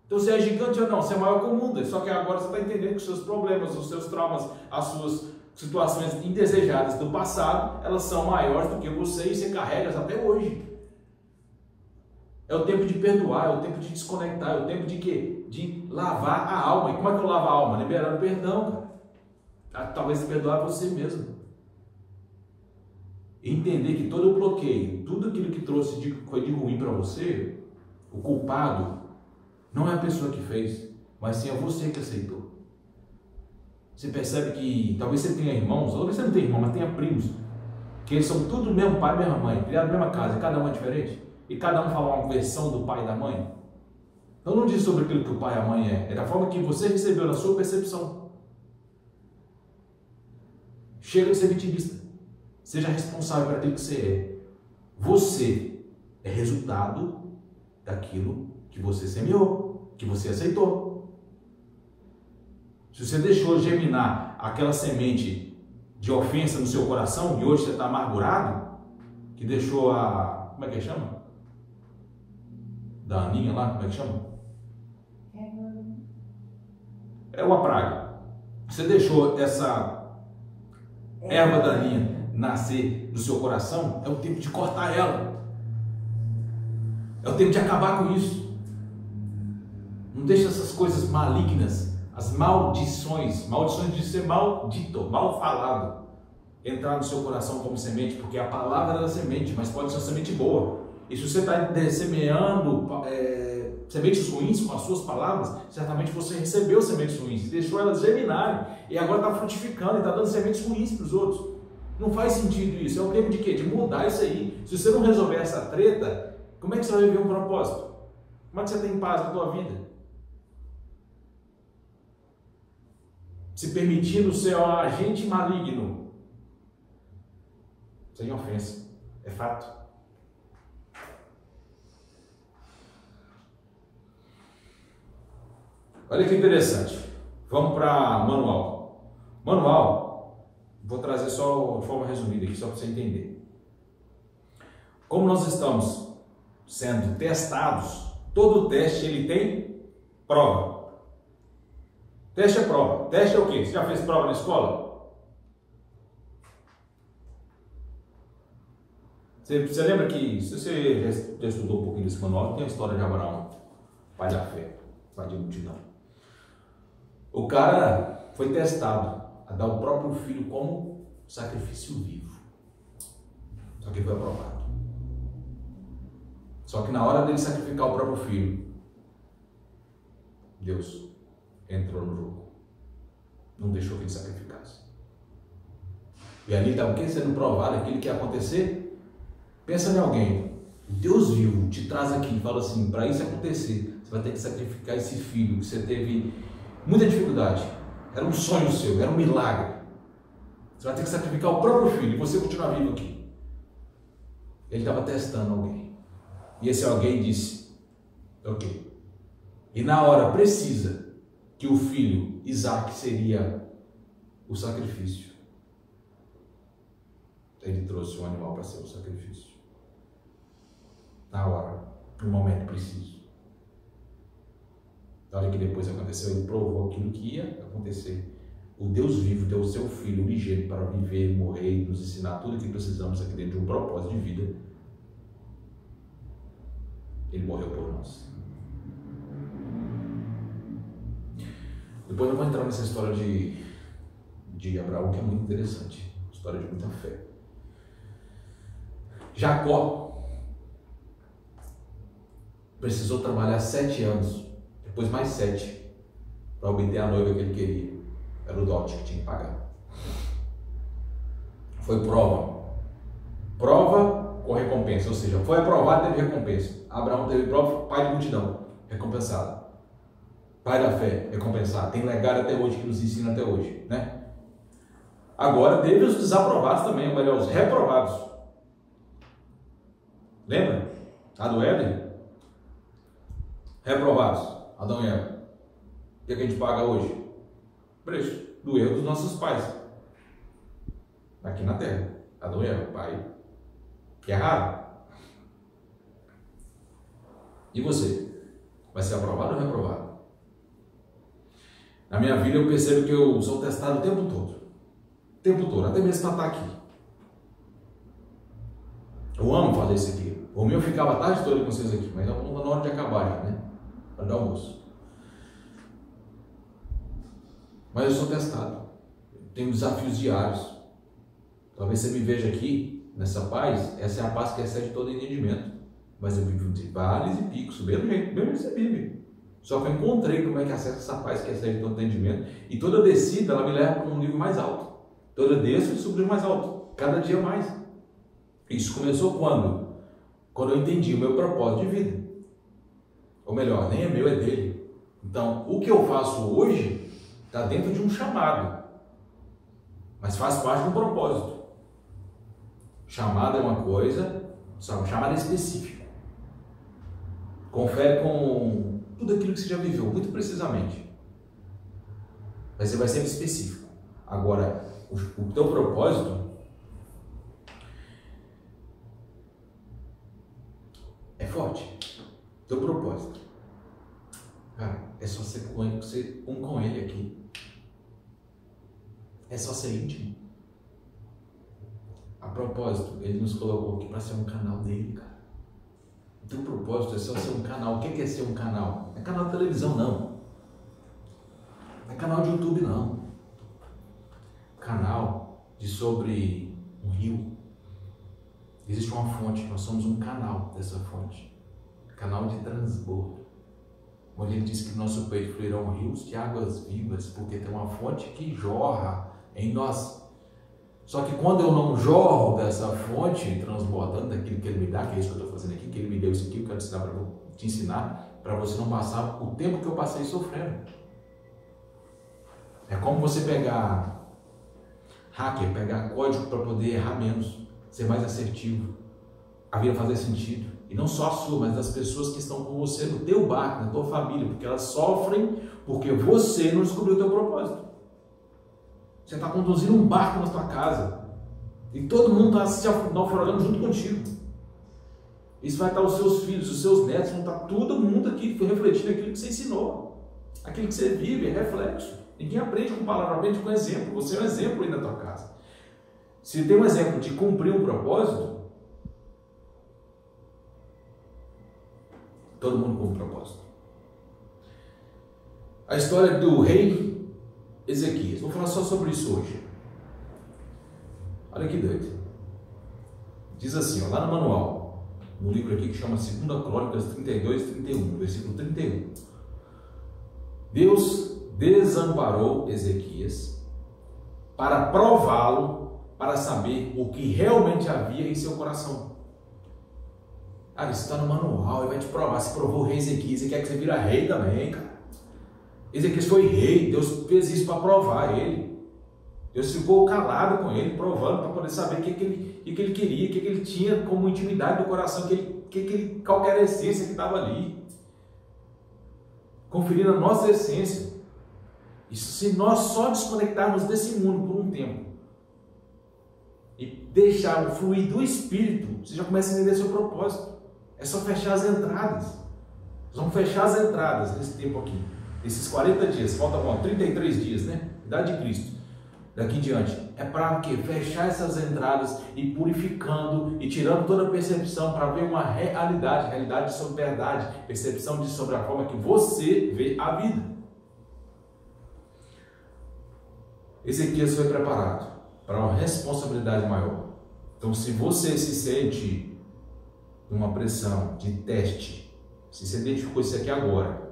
Então você é gigante ou não, você é maior que o mundo. Só que agora você está entendendo que os seus problemas, os seus traumas, as suas situações indesejadas do passado, elas são maiores do que você e você carrega até hoje. É o tempo de perdoar, é o tempo de desconectar, é o tempo de quê? De lavar a alma. E como é que eu lavo a alma? Liberando perdão, cara. Talvez perdoar você mesmo. Entender que todo o bloqueio, tudo aquilo que foi de ruim para você, o culpado, não é a pessoa que fez, mas sim é você que aceitou. Você percebe que talvez você tenha irmãos, ou talvez você não tenha irmão, mas tenha primos, que eles são tudo mesmo pai e mesma mãe, criados na mesma casa, e cada um é diferente, e cada um fala uma versão do pai e da mãe. Então não diz sobre aquilo que o pai e a mãe é da forma que você recebeu na sua percepção. Chega de ser vitimista. Seja responsável por aquilo que você é. Você é resultado daquilo que você semeou, que você aceitou. Se você deixou germinar aquela semente de ofensa no seu coração e hoje você está amargurado, que deixou a... como é que chama? Da Aninha lá, como é que chama? É uma praga. Você deixou essa erva daninha nascer no seu coração, é o tempo de cortar ela. É o tempo de acabar com isso. Não deixa essas coisas malignas, as maldições de ser maldito, mal falado, entrar no seu coração como semente, porque a palavra é da semente, mas pode ser uma semente boa. E se você está semeando sementes ruins com as suas palavras, certamente você recebeu sementes ruins, deixou elas germinarem, e agora está frutificando e está dando sementes ruins para os outros. Não faz sentido isso. É o tempo de quê? De mudar isso aí. Se você não resolver essa treta, como é que você vai viver um propósito? Como é que você tem paz na tua vida? Se permitindo ser um agente maligno, sem ofensa, é fato. Olha que interessante. Vamos para manual. Manual, vou trazer só de forma resumida aqui, só para você entender. Como nós estamos sendo testados, todo teste ele tem prova. Teste é prova. Teste é o quê? Você já fez prova na escola? Você lembra que, se você já estudou um pouquinho desse manual, tem a história de Abraão, pai da fé, pai de multidão. O cara foi testado a dar o próprio filho como sacrifício vivo. Só que foi aprovado. Só que na hora dele sacrificar o próprio filho, Deus entrou no jogo. Não deixou que ele sacrificasse. E ali estava o que? Sendo provado aquilo que ia acontecer. Pensa em alguém. Deus vivo te traz aqui e fala assim, para isso acontecer, você vai ter que sacrificar esse filho que você teve muita dificuldade. Era um sonho seu, era um milagre. Você vai ter que sacrificar o próprio filho e você continuar vivo aqui. Ele estava testando alguém. E esse alguém disse, ok. E na hora precisa que o filho, Isaac, seria o sacrifício. Ele trouxe um animal para ser o sacrifício. Na hora, no momento preciso. Na hora que depois aconteceu, ele provou aquilo que ia acontecer. O Deus vivo deu o seu filho unigênito para viver, morrer e nos ensinar tudo o que precisamos aqui dentro de um propósito de vida. Ele morreu por nós. Depois eu vou entrar nessa história de Abraão, que é muito interessante. História de muita fé. Jacó precisou trabalhar 7 anos, depois mais 7, para obter a noiva que ele queria. Era o dote que tinha que pagar. Foi prova. Prova com recompensa, ou seja, foi aprovado, teve recompensa. Abraão teve prova, pai de multidão, recompensado. Pai da fé, recompensado. Tem legado até hoje, que nos ensina até hoje, né? Agora teve os desaprovados também, ou melhor, os reprovados. Lembra? A do Éden? Reprovados, Adão e Eva. O que a gente paga hoje? Preço do erro dos nossos pais. Aqui na terra. Adão e Eva, pai. Que é raro. E você? Vai ser aprovado ou reprovado? Na minha vida eu percebo que eu sou testado o tempo todo. O tempo todo, até mesmo para estar aqui. Eu amo fazer isso aqui. O meu ficava a tarde toda com vocês aqui, mas não na hora de acabar já, né? Para dar almoço. Mas eu sou testado. Tenho desafios diários. Talvez você me veja aqui, nessa paz, essa é a paz que excede todo entendimento. Mas eu vivo de vales e picos, mesmo jeito que você vive. Só que eu encontrei como é que acessa essa paz que excede todo entendimento. E toda descida, ela me leva para um nível mais alto. Toda descida, eu subo mais alto. Cada dia mais. Isso começou quando? Quando eu entendi o meu propósito de vida. Ou melhor, nem é meu, é dele. Então, o que eu faço hoje está dentro de um chamado. Mas faz parte de um propósito. Chamado é uma coisa, sabe? Chamado é específico. Confere com tudo aquilo que você já viveu, muito precisamente. Mas você vai ser específico. Agora, o teu propósito é forte. Teu propósito, cara, é só ser um com ele aqui. É só ser íntimo. A propósito, ele nos colocou aqui para ser um canal dele, cara. O teu propósito é só ser um canal. O que é ser um canal? Não é canal de televisão, não. Não é canal de YouTube, não. Canal sobre um rio. Existe uma fonte, nós somos um canal dessa fonte. Canal de transbordo. Onde ele diz que no nosso peito fluirão rios de águas vivas, porque tem uma fonte que jorra em nós. Só que quando eu não jorro dessa fonte, transbordando daquilo que ele me dá, que é isso que eu estou fazendo aqui, que ele me deu isso aqui, eu quero te ensinar para você não passar o tempo que eu passei sofrendo. É como você pegar hacker, pegar código para poder errar menos, ser mais assertivo, a vida fazer sentido. E não só a sua, mas das pessoas que estão com você no teu barco, na tua família, porque elas sofrem porque você não descobriu o teu propósito. Você está conduzindo um barco na tua casa e todo mundo está se naufragando junto contigo. Isso vai estar os seus filhos, os seus netos, vão estar todo mundo aqui refletindo aquilo que você ensinou, aquilo que você vive, é reflexo. Ninguém aprende com palavra, aprende com exemplo. Você é um exemplo aí na tua casa. Se tem um exemplo de cumprir um propósito, todo mundo com um propósito. A história do rei Ezequias. Vou falar só sobre isso hoje. Olha que doido. Diz assim, ó, lá no manual, no livro aqui que chama 2 Crônicas 32, 31, versículo 31. Deus desamparou Ezequias para prová-lo, para saber o que realmente havia em seu coração. Ah, isso está no manual, ele vai te provar. Se provou o rei Ezequias, ele quer que você vira rei também, cara. Ezequias foi rei, Deus fez isso para provar ele. Deus ficou calado com ele, provando para poder saber o que ele queria, o que ele tinha como intimidade do coração, qual era a essência que estava ali. Conferindo a nossa essência. Isso se nós só desconectarmos desse mundo por um tempo e deixar o fluir do Espírito, você já começa a entender seu propósito. É só fechar as entradas. Nós vamos fechar as entradas nesse tempo aqui. Esses 40 dias, falta 33 dias, né? Idade de Cristo. Daqui em diante. É para quê? Fechar essas entradas e purificando e tirando toda a percepção para ver uma realidade sobre verdade, percepção sobre a forma que você vê a vida. Ezequias foi preparado para uma responsabilidade maior. Então, se você se sente numa pressão de teste, se você identificou isso aqui agora,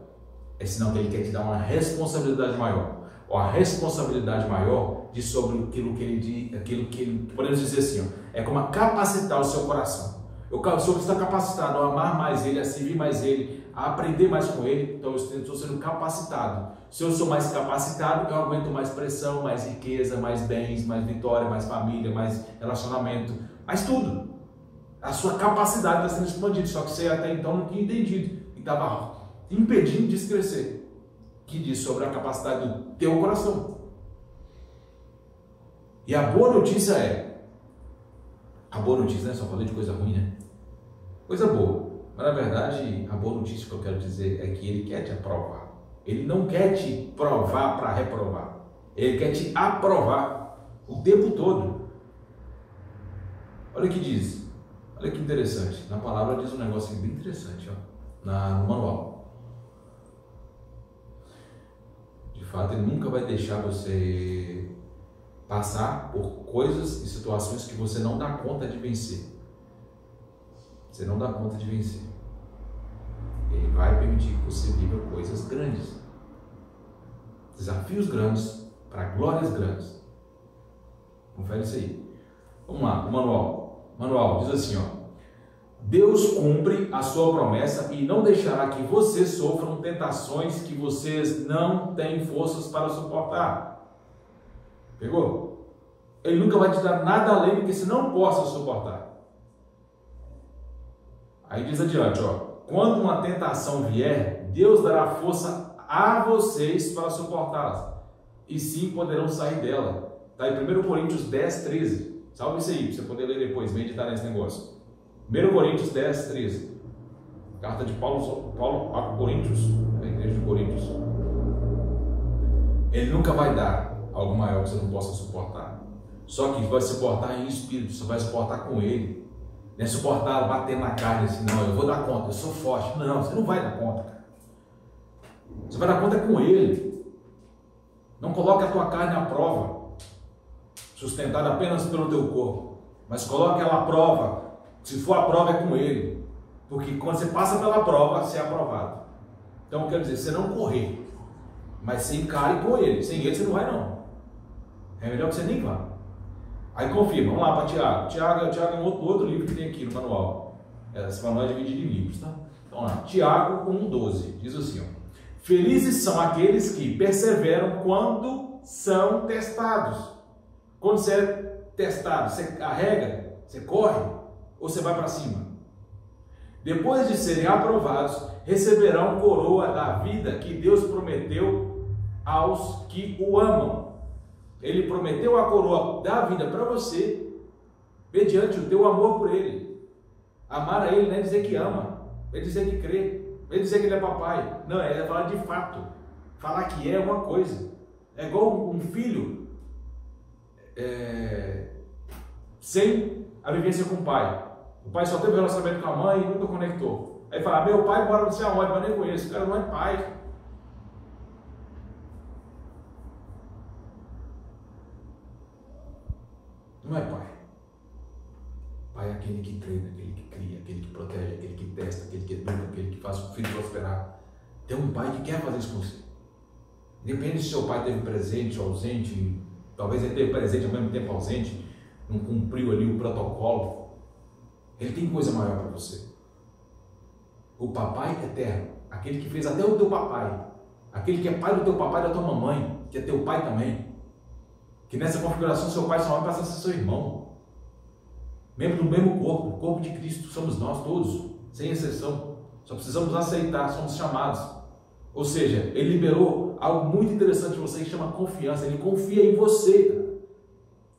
é sinal que ele quer te dar uma responsabilidade maior. Ou a responsabilidade maior de sobre aquilo que ele podemos dizer assim, ó, é como a capacitar o seu coração. O senhor está capacitado a amar mais ele, a servir mais ele, a aprender mais com ele, então eu estou sendo capacitado. Se eu sou mais capacitado, eu aguento mais pressão, mais riqueza, mais bens, mais vitória, mais família, mais relacionamento, mais tudo. A sua capacidade está sendo expandida, só que você até então não tinha entendido e estava impedindo de crescer. Que diz sobre a capacidade do teu coração. E a boa notícia né? Só falei de coisa ruim, né? Coisa boa. Mas na verdade, a boa notícia que eu quero dizer é que ele quer te aprovar. Ele não quer te provar para reprovar. Ele quer te aprovar o tempo todo. Olha o que diz. Olha que interessante. Na palavra diz um negócio bem interessante, ó, no manual. De fato, ele nunca vai deixar você passar por coisas e situações que você não dá conta de vencer. Você não dá conta de vencer. Ele vai permitir que você viva coisas grandes. Desafios grandes para glórias grandes. Confere isso aí. Vamos lá, o manual. O manual diz assim, ó. Deus cumpre a sua promessa e não deixará que vocês sofram tentações que vocês não têm forças para suportar. Pegou? Ele nunca vai te dar nada além do que você não possa suportar. Aí diz adiante, ó. Quando uma tentação vier, Deus dará força a vocês para suportá-las. E sim poderão sair dela. Está em 1 Coríntios 10, 13. Salve isso aí, para você poder ler depois, meditar nesse negócio. 1 Coríntios 10, 13. Carta de Paulo a Coríntios, a igreja de Coríntios. Ele nunca vai dar algo maior que você não possa suportar. Só que vai suportar em espírito, você vai suportar com ele. Não é suportar batendo na carne assim, não, eu vou dar conta, eu sou forte. Não, você não vai dar conta, cara. Você vai dar conta com ele. Não coloque a tua carne à prova, sustentada apenas pelo teu corpo, mas coloque ela à prova. Se for a prova, é com ele. Porque quando você passa pela prova, você é aprovado. Então, quer dizer, você não correr, mas você encare com ele. Sem ele, você não vai, não. É melhor que você nem vá. Aí confirma, vamos lá para Tiago. Tiago é um outro livro que tem aqui no manual. Esse manual é dividido em livros, tá? Então, lá, Tiago 1,12. Diz assim, ó: felizes são aqueles que perseveram quando são testados. Quando você é testado, você carrega, você corre, ou você vai para cima? Depois de serem aprovados, receberão coroa da vida que Deus prometeu aos que o amam. Ele prometeu a coroa da vida para você, mediante o teu amor por ele. Amar a ele não é dizer que ama, é dizer que crê, é dizer que ele é papai. Não, é falar de fato. Falar que é uma coisa. É igual um filho sem a vivência com o pai. O pai só teve relacionamento com a mãe e nunca conectou. Aí fala, meu pai mora não sei aonde, mas nem conheço. O cara não é pai. Não é pai. Pai é aquele que treina, aquele que cria, aquele que protege, aquele que testa, aquele que educa, aquele que faz o filho prosperar. Tem um pai que quer fazer isso com você. Depende se seu pai teve presente ou ausente, talvez ele teve presente ao mesmo tempo ausente, não cumpriu ali o protocolo. Ele tem coisa maior para você. O papai eterno, aquele que fez até o teu papai, aquele que é pai do teu papai e da tua mamãe, que é teu pai também, que nessa configuração seu pai e sua mãe passam a ser seu irmão, membro do mesmo corpo, o corpo de Cristo, somos nós todos, sem exceção. Só precisamos aceitar, somos chamados. Ou seja, ele liberou algo muito interessante em você que chama confiança. Ele confia em você, cara.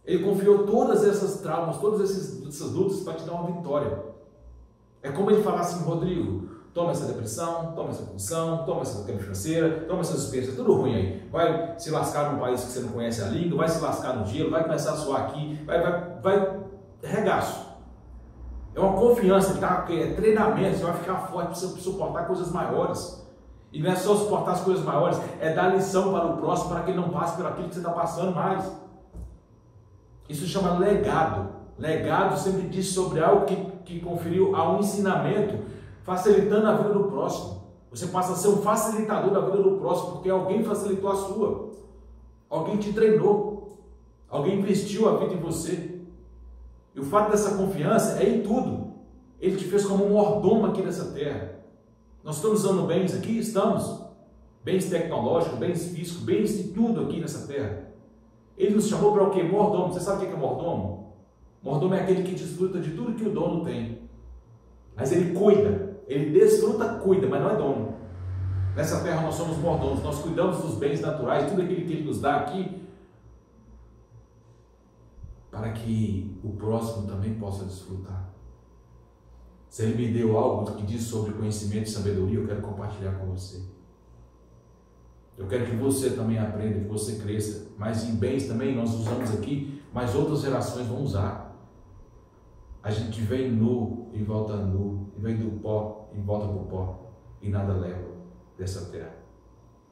Ele confiou todas essas traumas, todas essas lutas para te dar uma vitória. É como ele falar assim, Rodrigo, toma essa depressão, toma essa condição, toma essa quebra financeira, toma essas experiências, tudo ruim aí. Vai se lascar num país que você não conhece a língua, vai se lascar no gelo, vai começar a suar aqui, vai regaço. É uma confiança, tá? É treinamento, você vai ficar forte para você suportar coisas maiores. E não é só suportar as coisas maiores, é dar lição para o próximo, para que ele não passe por aquilo que você está passando mais. Isso chama legado. Legado sempre diz sobre algo que conferiu a um ensinamento, facilitando a vida do próximo. Você passa a ser um facilitador da vida do próximo, porque alguém facilitou a sua. Alguém te treinou. Alguém investiu a vida em você. E o fato dessa confiança é em tudo. Ele te fez como um mordomo aqui nessa terra. Nós estamos usando bens aqui? Estamos. Bens tecnológicos, bens físicos, bens de tudo aqui nessa terra. Ele nos chamou para o quê? Mordomo. Você sabe o que é mordomo? Mordomo é aquele que desfruta de tudo que o dono tem. Mas ele cuida. Ele desfruta, cuida, mas não é dono. Nessa terra nós somos mordomos. Nós cuidamos dos bens naturais, tudo aquilo que ele nos dá aqui, para que o próximo também possa desfrutar. Se ele me deu algo que diz sobre conhecimento e sabedoria, eu quero compartilhar com você. Eu quero que você também aprenda, que você cresça. Mas em bens também nós usamos aqui, mas outras gerações vão usar. A gente vem nu e volta nu, e vem do pó e volta para o pó, e nada leva dessa terra.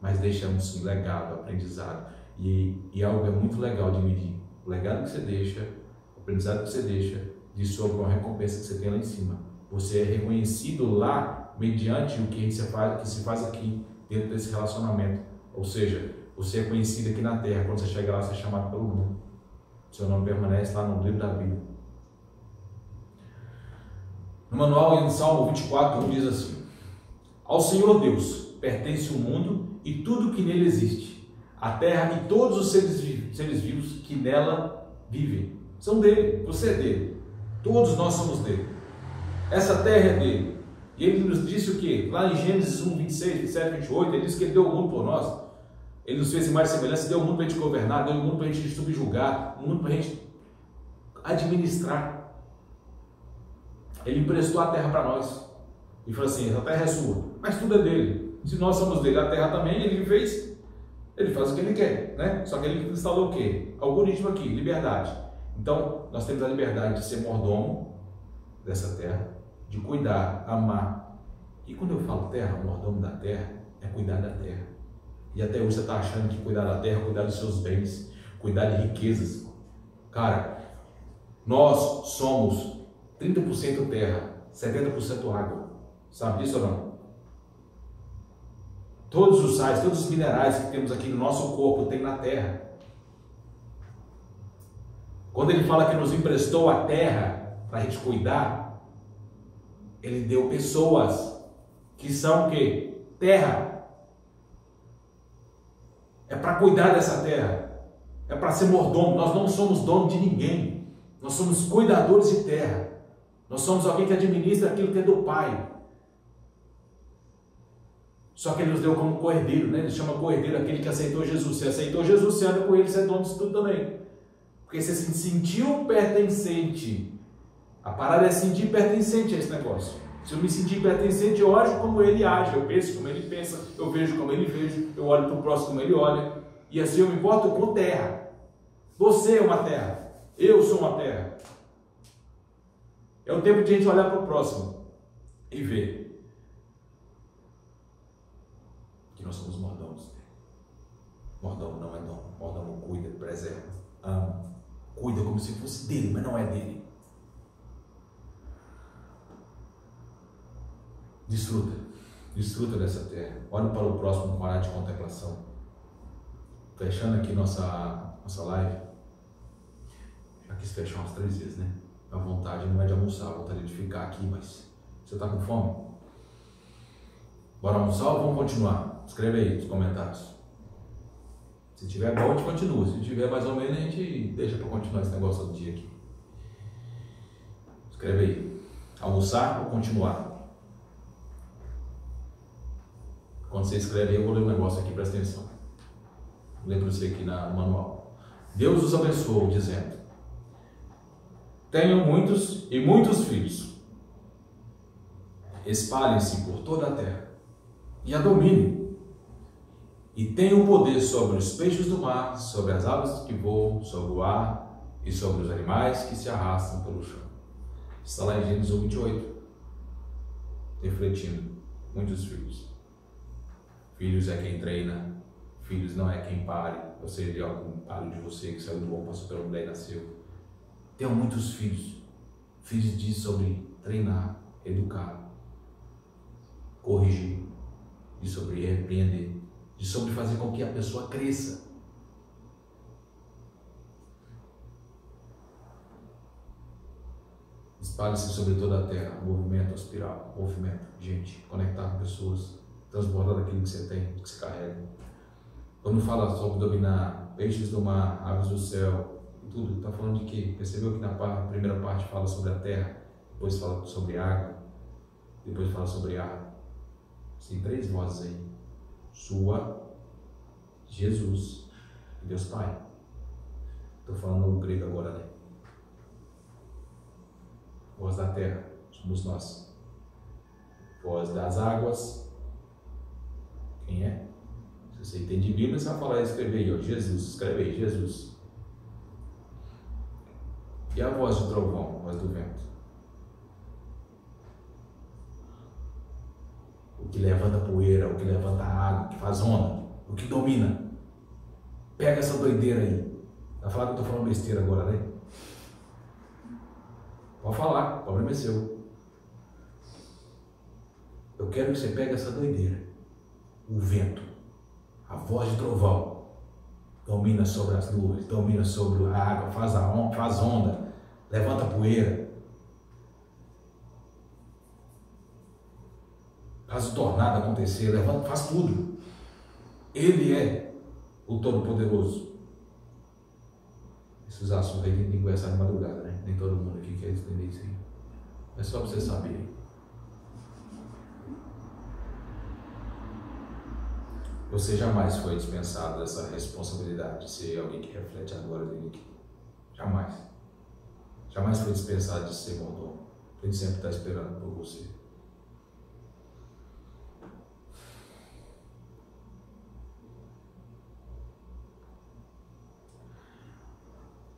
Mas deixamos sim legado, aprendizado, e algo é muito legal de medir. O legado que você deixa, o aprendizado que você deixa, diz sobre uma recompensa que você tem lá em cima. Você é reconhecido lá mediante o que se faz aqui dentro desse relacionamento. Ou seja, você é conhecido aqui na terra. Quando você chega lá, você é chamado pelo mundo. Seu nome permanece lá no livro da vida. No manual, em Salmo 24, diz assim: ao Senhor Deus pertence o mundo e tudo que nele existe, a terra e todos os seres vivos que nela vivem. São dele, você é dele. Todos nós somos dele. Essa terra é dele. E ele nos disse o quê? Lá em Gênesis 1, 26, 27, 28, ele disse que ele deu o mundo por nós. Ele nos fez imagem e semelhança, deu o mundo para a gente governar, deu o mundo para a gente subjugar, o mundo para a gente administrar. Ele emprestou a terra para nós e falou assim: a terra é sua, mas tudo é dele. Se nós somos dele, a terra também, ele fez, ele faz o que ele quer, né? Só que ele instalou o quê? Algoritmo aqui, liberdade. Então, nós temos a liberdade de ser mordomo dessa terra, de cuidar, amar. E quando eu falo terra, mordomo da terra, é cuidar da terra. E até hoje você está achando que cuidar da terra, cuidar dos seus bens, cuidar de riquezas. Cara, nós somos 30% terra, 70% água. Sabe disso ou não? Todos os sais, todos os minerais que temos aqui no nosso corpo tem na terra. Quando ele fala que nos emprestou a terra para a gente cuidar, ele deu pessoas que são o quê? Terra. É para cuidar dessa terra. É para ser mordomo. Nós não somos donos de ninguém. Nós somos cuidadores de terra. Nós somos alguém que administra aquilo que é do Pai. Só que ele nos deu como cordeiro, né? Ele chama cordeiro aquele que aceitou Jesus. Você aceitou Jesus, você anda com ele, você é dono disso tudo também. Porque você se sentiu pertencente. A parada é sentir pertencente a esse negócio. Se eu me sentir pertencente, eu ajo como ele age, eu penso como ele pensa, eu vejo como ele vejo, eu olho para o próximo como ele olha. E assim eu me importo com terra. Você é uma terra. Eu sou uma terra. É o tempo de a gente olhar para o próximo e ver que nós somos mordomos. Mordomo não é dono. Mordomo cuida, preserva, ama. Cuida como se fosse dele, mas não é dele. Desfruta dessa terra. Olhe para o próximo com olhar de contemplação. Fechando aqui nossa live. Já quis fechar umas 3 vezes, né? A vontade não é de almoçar, a vontade é de ficar aqui, mas você está com fome? Bora almoçar ou vamos continuar? Escreve aí nos comentários. Se tiver bom, a gente continua. Se tiver mais ou menos, a gente deixa para continuar esse negócio do dia aqui. Escreve aí. Almoçar ou continuar? Quando você escreve aí, eu vou ler um negócio aqui, presta atenção. Vou ler para você aqui no manual. Deus os abençoou, dizendo: tenham muitos e muitos filhos. Espalhem-se por toda a terra e a dominem. E tenham poder sobre os peixes do mar, sobre as aves que voam, sobre o ar e sobre os animais que se arrastam pelo chão. Está lá em Gênesis 1:28. Refletindo. Muitos filhos. Filhos é quem treina. Filhos não é quem pare. Ou seja, de algum paro de você que saiu do bom, passou pela mulher e nasceu. Tenham muitos filhos. Filhos diz sobre treinar, educar, corrigir, e sobre repreender, de sobre fazer com que a pessoa cresça. Espalhe-se sobre toda a terra, movimento, espiral, movimento, gente, conectar com pessoas, transbordar daquilo que você tem, que você carrega. Quando fala sobre dominar peixes do mar, aves do céu, tudo, está falando de quê? Percebeu que na primeira parte fala sobre a terra, depois fala sobre água, depois fala sobre ar. Tem 3 vozes aí: sua, Jesus e Deus Pai. Estou falando no grego agora, né? Voz da terra, somos nós. Voz das águas, quem é? Se você entende Bíblia, você vai falar e escrever aí, ó, Jesus, escreve aí, Jesus. E a voz do trovão, a voz do vento? O que levanta poeira, o que levanta água, o que faz onda, o que domina. Pega essa doideira aí. Vai falar que eu estou falando besteira agora, né? Pode falar, o problema é seu. Eu quero que você pegue essa doideira. O vento, a voz de trovão, domina sobre as nuvens, domina sobre a água, faz onda, levanta poeira, faz o tornado acontecer, levanta, faz tudo. Ele é o Todo-Poderoso. Esses assuntos aí tem que conversar de madrugada, né? Nem todo mundo aqui quer entender isso aí. É só para você saber. Você jamais foi dispensado dessa responsabilidade de ser alguém que reflete a glória dele aqui. Jamais. Jamais foi dispensado de ser mordomo. Ele sempre está esperando por você.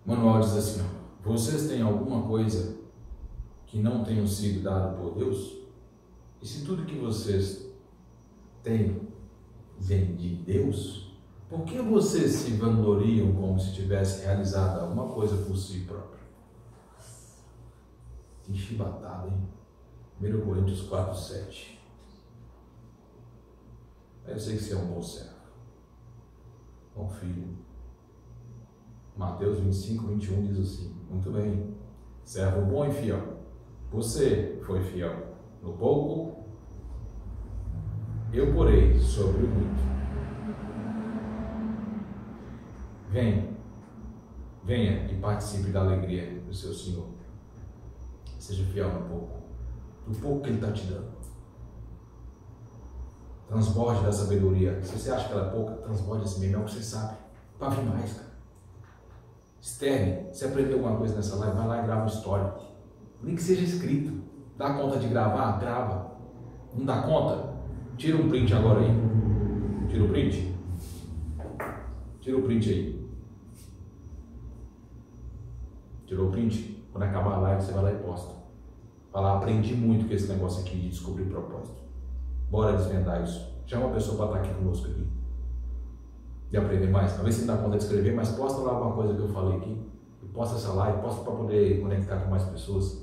O manual diz assim, ó, vocês têm alguma coisa que não tenham sido dado por Deus? E se tudo que vocês têm vem de Deus, por que vocês se vangloriam como se tivessem realizado alguma coisa por si próprio? Que chibatada, hein? 1 Coríntios 4:7. Eu sei que você é um bom servo, bom filho. Mateus 25:21 diz assim, muito bem, servo bom e fiel. Você foi fiel no pouco, eu porei sobre o muito. Venha e participe da alegria do seu Senhor. Seja fiel no pouco, do pouco que Ele está te dando. Transborde da sabedoria. Se você acha que ela é pouca, transborde assim mesmo, é o que você sabe. Para vir mais, cara. Externe. Se aprendeu alguma coisa nessa live, vai lá e grava uma história. Nem que seja escrito. Dá conta de gravar? Grava. Não dá conta? Tira um print agora aí. Tira o print? Tira o print aí. Tirou o print? Quando acabar a live, você vai lá e posta. Fala, aprendi muito com esse negócio aqui de descobrir propósito. Bora desvendar isso. Chama uma pessoa para estar aqui conosco aqui. E aprender mais. Talvez você não dá conta de escrever, mas posta lá alguma coisa que eu falei aqui. E posta essa live, posta para poder conectar com mais pessoas.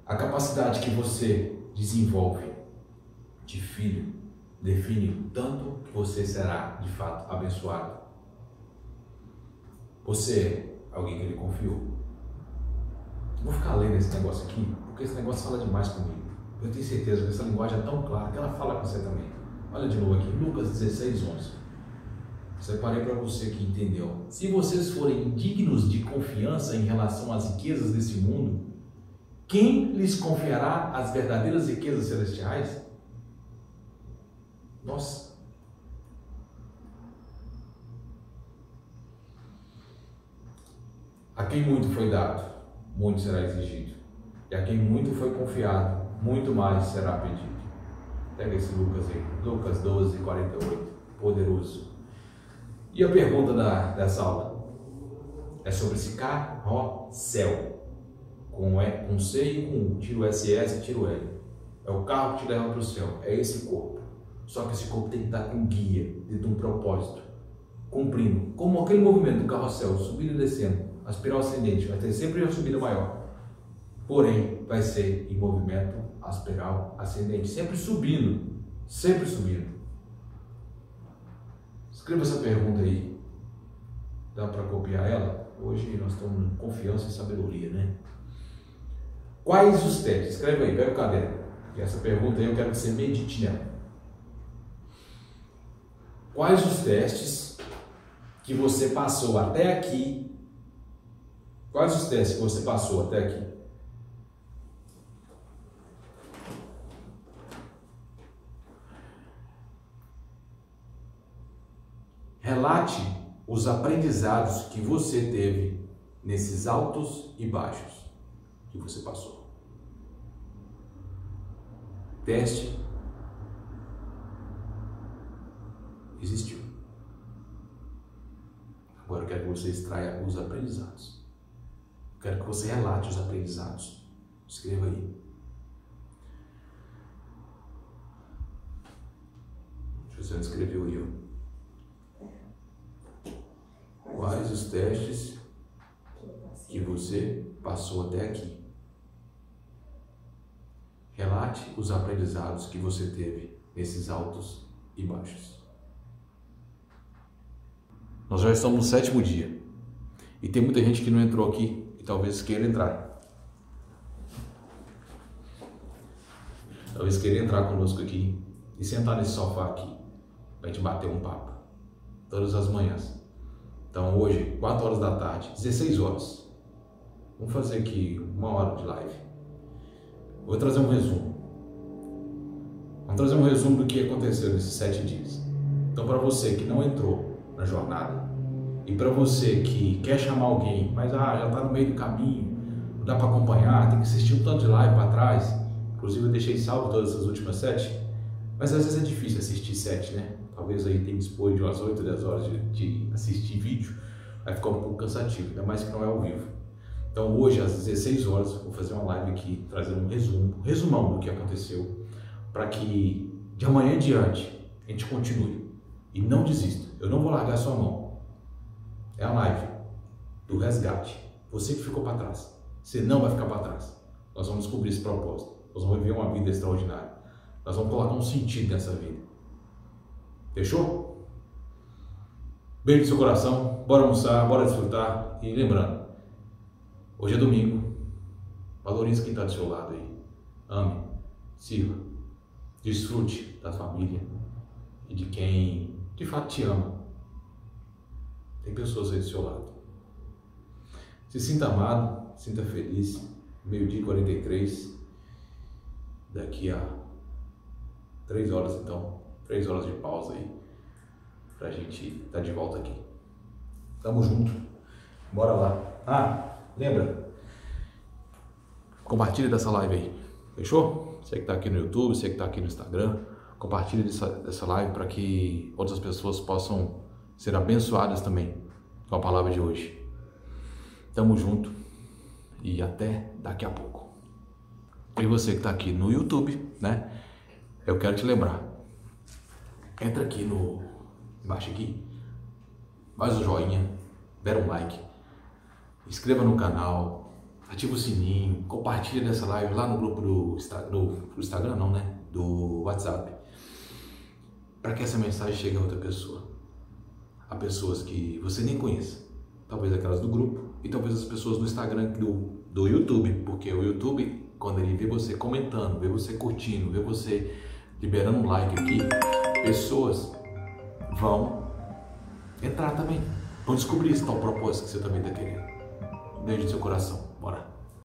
A capacidade que você desenvolve de filho define tanto que você será de fato abençoado. Você é alguém que Ele confiou. Vou ficar lendo esse negócio aqui, porque esse negócio fala demais comigo. Eu tenho certeza que essa linguagem é tão clara que ela fala com você também. Olha de novo aqui, Lucas 16:11. Separei para você que entendeu. Se vocês forem dignos de confiança em relação às riquezas desse mundo, quem lhes confiará as verdadeiras riquezas celestiais? Nossa! A quem muito foi dado, muito será exigido. E a quem muito foi confiado, muito mais será pedido. Pega esse Lucas aí, Lucas 12:48, poderoso. E a pergunta dessa aula é sobre esse carrossel, com C e com U, tira o SS e tira o L. É o carro que te leva para o céu, é esse corpo. Só que esse corpo tem que estar com guia, dentro de um propósito, cumprindo, como aquele movimento do carrossel, subindo e descendo, a espiral ascendente, vai ter sempre uma subida maior. Porém, vai ser em movimento a espiral ascendente, sempre subindo, sempre subindo. Escreva essa pergunta aí. Dá para copiar ela? Hoje nós estamos em confiança e sabedoria, né? Quais os testes? Escreve aí, pega o caderno. E essa pergunta aí eu quero que você medite nela. Quais os testes que você passou até aqui? Quais os testes que você passou até aqui? Relate os aprendizados que você teve nesses altos e baixos que você passou. Teste existiu. Agora eu quero que você extraia os aprendizados. Eu quero que você relate os aprendizados. Escreva aí. José escreveu aí, ó. Quais os testes que você passou até aqui? Relate os aprendizados que você teve nesses altos e baixos. Nós já estamos no 7º dia. E tem muita gente que não entrou aqui e talvez queira entrar. Talvez queira entrar conosco aqui e sentar nesse sofá aqui para a gente bater um papo. Todas as manhãs. Então hoje, 4 horas da tarde, 16 horas. Vamos fazer aqui 1 hora de live. Vou trazer um resumo. Vamos trazer um resumo do que aconteceu nesses 7 dias. Então, para você que não entrou na jornada e para você que quer chamar alguém, mas já está no meio do caminho, não dá para acompanhar, tem que assistir um tanto de live para trás. Inclusive eu deixei salvo todas essas últimas 7, mas às vezes é difícil assistir 7, né? Talvez aí tenha que dispor de umas 8, 10 horas de assistir vídeo, vai ficar um pouco cansativo, ainda mais que não é ao vivo. Então hoje às 16 horas vou fazer uma live aqui, trazendo um resumão do que aconteceu, para que de amanhã em diante a gente continue e não desista. Eu não vou largar a sua mão. É a live do resgate. Você que ficou para trás, você não vai ficar para trás. Nós vamos descobrir esse propósito. Nós vamos viver uma vida extraordinária. Nós vamos colocar um sentido nessa vida. Fechou? Beijo no seu coração. Bora almoçar, bora desfrutar. E lembrando, hoje é domingo. Valorize quem está do seu lado aí. Ame, sirva, desfrute da família e de quem de fato te ama. Tem pessoas aí do seu lado. Se sinta amado, sinta feliz. 12h43. Daqui a 3 horas, então, 3 horas de pausa aí, pra gente estar de volta aqui. Tamo junto. Bora lá. Lembra? Compartilha dessa live aí. Fechou? Você que tá aqui no YouTube, você que tá aqui no Instagram, compartilha dessa live para que outras pessoas possam ser abençoadas também com a palavra de hoje. Tamo junto e até daqui a pouco. E você que está aqui no YouTube, né? Eu quero te lembrar. Entra aqui embaixo aqui, faz o joinha, dá um like, inscreva no canal, ativa o sininho, compartilha dessa live lá no grupo do Instagram não, né? Do WhatsApp, para que essa mensagem chegue a outra pessoa, a pessoas que você nem conheça, talvez aquelas do grupo e talvez as pessoas do Instagram do YouTube, porque o YouTube, quando ele vê você comentando, vê você curtindo, vê você liberando um like aqui, pessoas vão entrar também, vão descobrir esse tal propósito que você também está querendo. Um beijo no seu coração, bora!